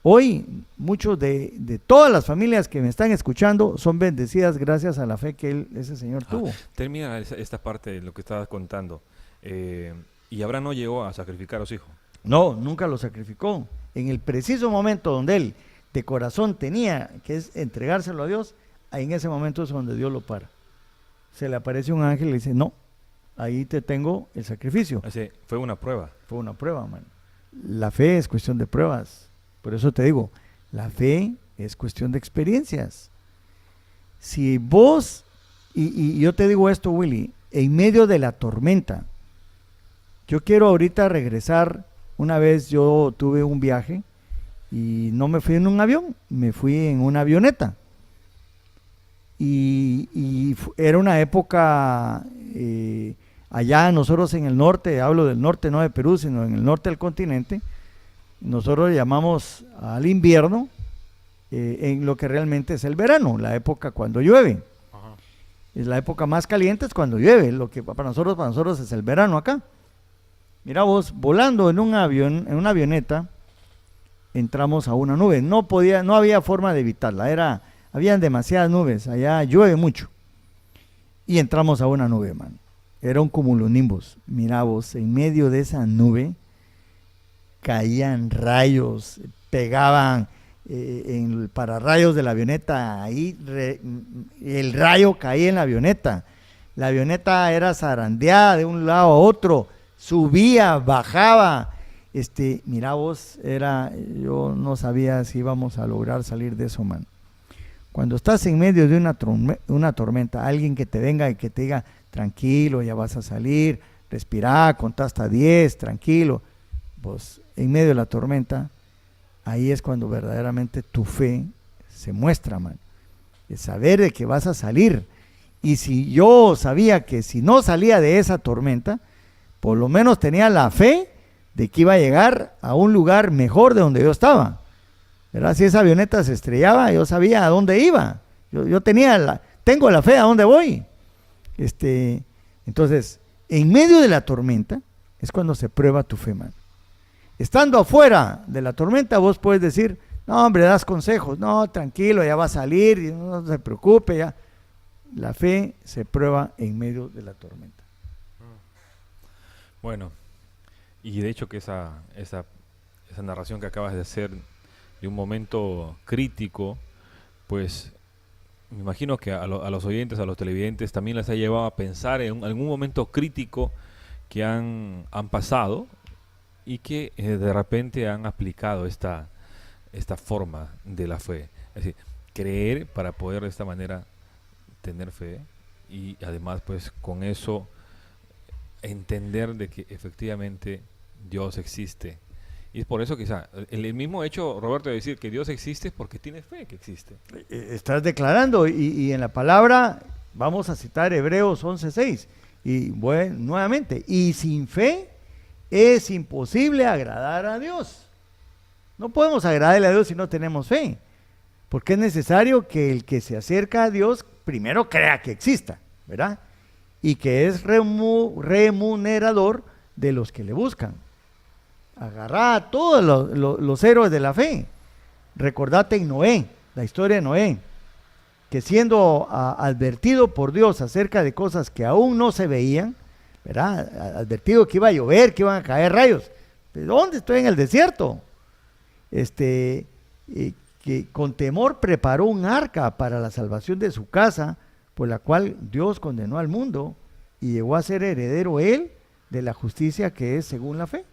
hoy muchos de todas las familias que me están escuchando son bendecidas gracias a la fe que ese señor tuvo. Termina esta parte de lo que estabas contando. Y Abraham no llegó a sacrificar a su hijo. No, nunca lo sacrificó. En el preciso momento donde él de corazón tenía que entregárselo a Dios, en ese momento es donde Dios lo para. Se le aparece un ángel y le dice, no, ahí te tengo el sacrificio. Así, fue una prueba. Fue una prueba, man. La fe es cuestión de pruebas. Por eso te digo, la fe es cuestión de experiencias. Si vos, y yo te digo esto, Willy, en medio de la tormenta, yo quiero ahorita regresar. Una vez yo tuve un viaje y no me fui en un avión, me fui en una avioneta. Era una época, allá nosotros en el norte, hablo del norte no de Perú, sino en el norte del continente, nosotros llamamos al invierno en lo que realmente es el verano, la época cuando llueve. Ajá. Es la época más caliente es cuando llueve, lo que para nosotros es el verano acá. Mira vos, volando en un avión, en una avioneta, entramos a una nube. No había forma de evitarla, habían demasiadas nubes, allá llueve mucho. Y entramos a una nube, man. Era un cumulonimbus. Mira vos, en medio de esa nube caían rayos, pegaban en el pararrayos de la avioneta, ahí el rayo caía en la avioneta era zarandeada de un lado a otro, subía, bajaba, mira vos, yo no sabía si íbamos a lograr salir de eso, man. Cuando estás en medio de una tormenta, alguien que te venga y que te diga, tranquilo, ya vas a salir, respirá, contá hasta 10, tranquilo, pues en medio de la tormenta, ahí es cuando verdaderamente tu fe se muestra, man. El saber de que vas a salir. Y si yo sabía que si no salía de esa tormenta, por lo menos tenía la fe de que iba a llegar a un lugar mejor de donde yo estaba. ¿Verdad? Si esa avioneta se estrellaba, yo sabía a dónde iba. Yo tengo la fe a dónde voy. Entonces, en medio de la tormenta es cuando se prueba tu fe, man. Estando afuera de la tormenta, vos puedes decir, no, hombre, das consejos, no, tranquilo, ya va a salir, no se preocupe, ya. La fe se prueba en medio de la tormenta. Bueno, y de hecho que esa narración que acabas de hacer de un momento crítico, pues me imagino que a los oyentes, a los televidentes, también les ha llevado a pensar en algún momento crítico que han pasado y que de repente han aplicado esta forma de la fe. Es decir, creer para poder de esta manera tener fe y además pues con eso entender de que efectivamente Dios existe. Y es por eso quizá el mismo hecho, Roberto, de decir que Dios existe es porque tienes fe que existe. Estás declarando y en la palabra vamos a citar Hebreos 11:6 y bueno, nuevamente, y sin fe es imposible agradar a Dios. No podemos agradarle a Dios si no tenemos fe, porque es necesario que el que se acerca a Dios primero crea que exista, ¿verdad? Y que es remunerador de los que le buscan. Agarrá a todos los héroes de la fe. Recordate en Noé, la historia de Noé, que siendo advertido por Dios acerca de cosas que aún no se veían, ¿verdad? Advertido que iba a llover, que iban a caer rayos. ¿De dónde? Estoy en el desierto. Que con temor preparó un arca para la salvación de su casa, por la cual Dios condenó al mundo y llegó a ser heredero él de la justicia que es según la fe.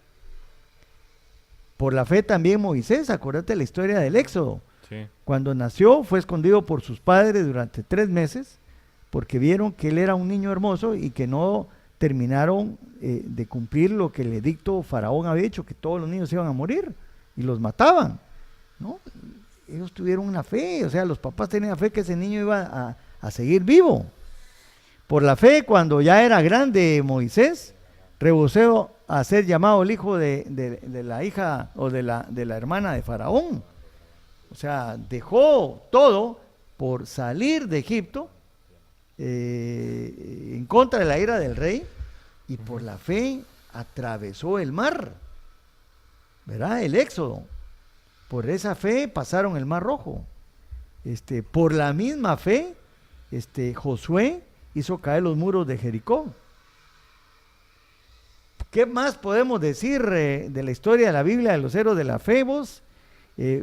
Por la fe también Moisés, acuérdate la historia del Éxodo. Sí. Cuando nació fue escondido por sus padres durante 3 meses porque vieron que él era un niño hermoso y que no terminaron de cumplir lo que el edicto Faraón había hecho, que todos los niños iban a morir y los mataban, ¿no? Ellos tuvieron una fe, o sea, los papás tenían fe que ese niño iba a seguir vivo. Por la fe, cuando ya era grande Moisés, rehusó a ser llamado el hijo de la hija o de la hermana de Faraón. O sea, dejó todo por salir de Egipto en contra de la ira del rey y por la fe atravesó el mar, ¿verdad? El Éxodo. Por esa fe pasaron el Mar Rojo. Por la misma fe, Josué hizo caer los muros de Jericó. ¿Qué más podemos decir de la historia de la Biblia de los héroes de la fe, vos?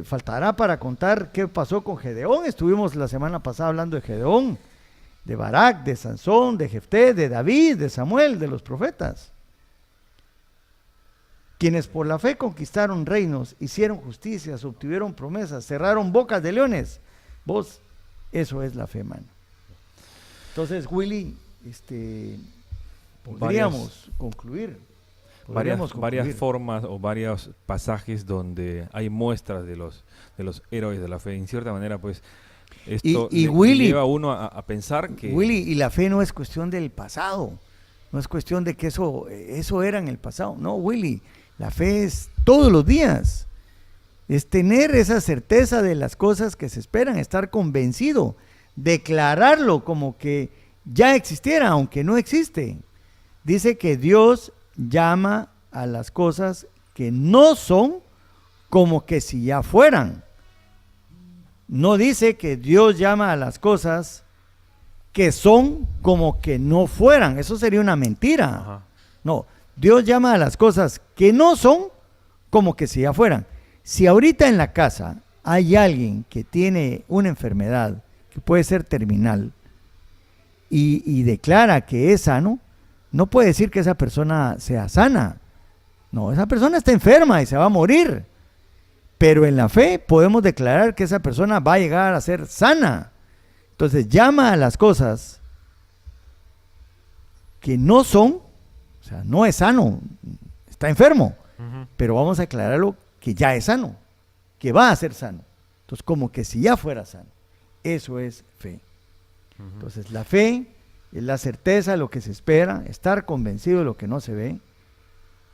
Faltará para contar qué pasó con Gedeón. Estuvimos la semana pasada hablando de Gedeón, de Barak, de Sansón, de Jefté, de David, de Samuel, de los profetas. Quienes por la fe conquistaron reinos, hicieron justicias, obtuvieron promesas, cerraron bocas de leones. Vos, eso es la fe, mano. Entonces, Willy, podríamos concluir. Varias formas o varios pasajes donde hay muestras de los héroes de la fe. En cierta manera, pues, Esto Y le Willy, lleva a uno a pensar que... Willy, y la fe no es cuestión del pasado, no es cuestión de que eso era en el pasado. No, Willy, la fe es todos los días. Es tener esa certeza de las cosas que se esperan, estar convencido, declararlo como que ya existiera, aunque no existe. Dice que Dios llama a las cosas que no son como que si ya fueran. No dice que Dios llama a las cosas que son como que no fueran. Eso sería una mentira. Ajá. No, Dios llama a las cosas que no son como que si ya fueran. Si ahorita en la casa hay alguien que tiene una enfermedad que puede ser terminal y declara que es sano, no puede decir que esa persona sea sana. No, esa persona está enferma y se va a morir. Pero en la fe podemos declarar que esa persona va a llegar a ser sana. Entonces llama a las cosas que no son, o sea, no es sano, está enfermo, pero vamos a declararlo que ya es sano, que va a ser sano. Entonces, como que si ya fuera sano. Eso es fe. Entonces, la fe es la certeza de lo que se espera, estar convencido de lo que no se ve.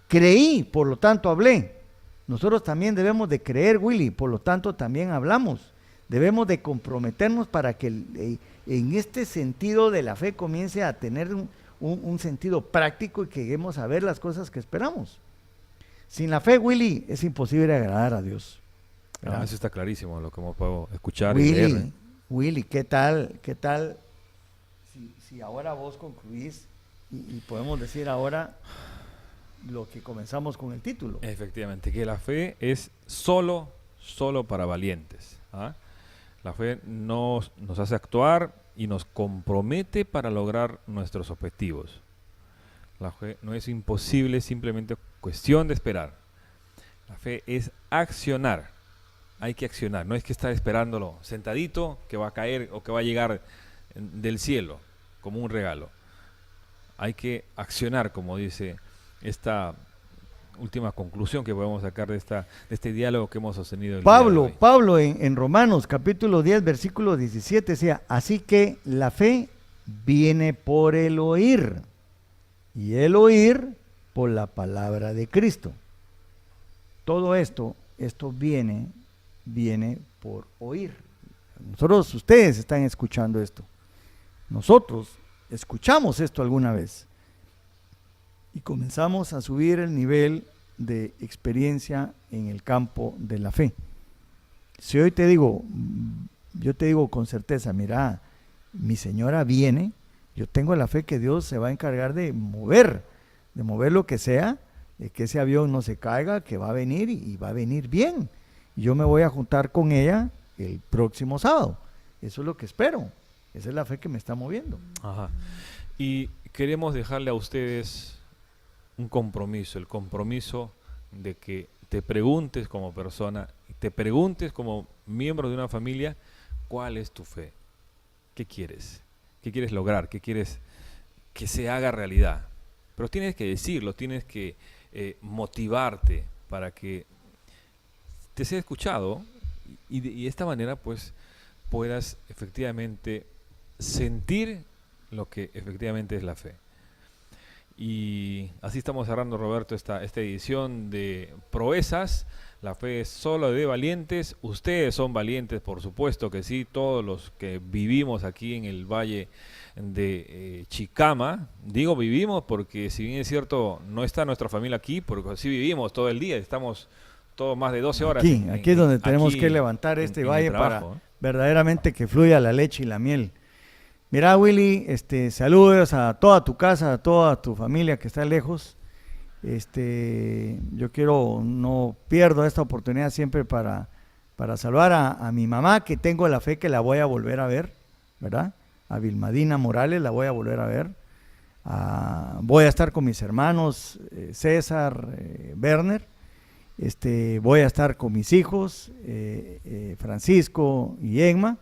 Creí, por lo tanto hablé. Nosotros también debemos de creer, Willy, por lo tanto también hablamos. Debemos de comprometernos para que en este sentido de la fe comience a tener un sentido práctico y que lleguemos a ver las cosas que esperamos. Sin la fe, Willy, es imposible agradar a Dios. Eso está clarísimo, lo que hemos podido escuchar y leer. Willy, ¿qué tal si ahora vos concluís y podemos decir ahora lo que comenzamos con el título? Efectivamente, que la fe es solo para valientes. ¿Ah? La fe nos hace actuar y nos compromete para lograr nuestros objetivos. La fe no es imposible, simplemente cuestión de esperar. La fe es accionar. Hay que accionar, no es que estar esperándolo sentadito que va a caer o que va a llegar del cielo como un regalo. Hay que accionar, como dice esta última conclusión que podemos sacar de este diálogo que hemos sostenido el día de hoy. Pablo en Romanos capítulo 10 versículo 17 decía, así que la fe viene por el oír y el oír por la palabra de Cristo. Todo esto viene por oír. Nosotros, ustedes están escuchando esto. Nosotros escuchamos esto alguna vez y comenzamos a subir el nivel de experiencia en el campo de la fe. Si hoy yo te digo con certeza, mira, mi señora viene, yo tengo la fe que Dios se va a encargar de mover lo que sea, de que ese avión no se caiga, que va a venir y va a venir bien. Yo me voy a juntar con ella el próximo sábado. Eso es lo que espero. Esa es la fe que me está moviendo. Ajá. Y queremos dejarle a ustedes un compromiso, el compromiso de que te preguntes como persona, te preguntes como miembro de una familia, ¿cuál es tu fe? ¿Qué quieres? ¿Qué quieres lograr? ¿Qué quieres que se haga realidad? Pero tienes que decirlo, tienes que motivarte para que te sea escuchado y de esta manera pues puedas efectivamente sentir lo que efectivamente es la fe. Y así estamos cerrando, Roberto, esta edición de Proezas. La fe es solo de valientes. Ustedes son valientes, por supuesto que sí. Todos los que vivimos aquí en el Valle de Chicama. Digo vivimos porque si bien es cierto, no está nuestra familia aquí, porque sí vivimos todo el día. Estamos todos más de 12 horas. Aquí es donde tenemos que levantar este valle para verdaderamente que fluya la leche y la miel. Mira, Willy, saludos a toda tu casa, a toda tu familia que está lejos. Yo no pierdo esta oportunidad siempre para saludar a mi mamá, que tengo la fe que la voy a volver a ver, ¿verdad? A Vilmadina Morales la voy a volver a ver. Voy a estar con mis hermanos César, Werner. Voy a estar con mis hijos, Francisco y Emma.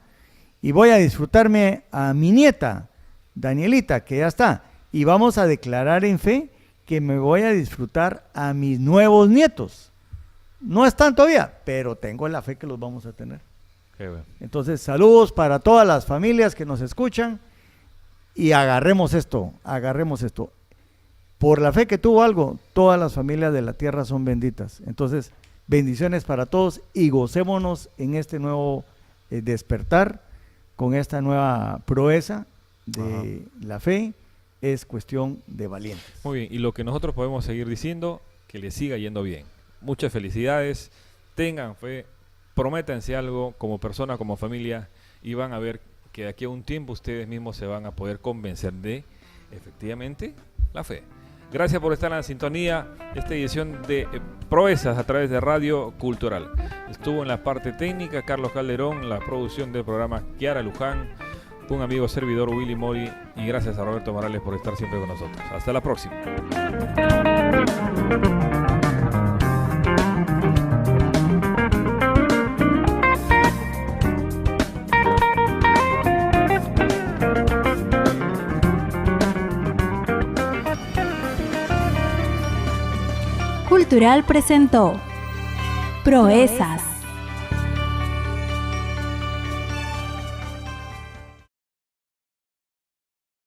Y voy a disfrutarme a mi nieta, Danielita, que ya está. Y vamos a declarar en fe que me voy a disfrutar a mis nuevos nietos. No están todavía, pero tengo la fe que los vamos a tener. Qué bueno. Entonces, saludos para todas las familias que nos escuchan y agarremos esto. Por la fe que tuvo algo, todas las familias de la tierra son benditas. Entonces, bendiciones para todos y gocémonos en este nuevo despertar, con esta nueva proeza de la fe. Es cuestión de valientes. Muy bien, y lo que nosotros podemos seguir diciendo, que les siga yendo bien. Muchas felicidades, tengan fe, prométanse algo como persona, como familia, y van a ver que de aquí a un tiempo ustedes mismos se van a poder convencer de, efectivamente, la fe. Gracias por estar en la sintonía de esta edición de Proezas a través de Radio Cultural. Estuvo en la parte técnica Carlos Calderón, la producción del programa Kiara Luján, un amigo servidor Willy Mori, y gracias a Roberto Morales por estar siempre con nosotros. Hasta la próxima. Cultural presentó Proezas.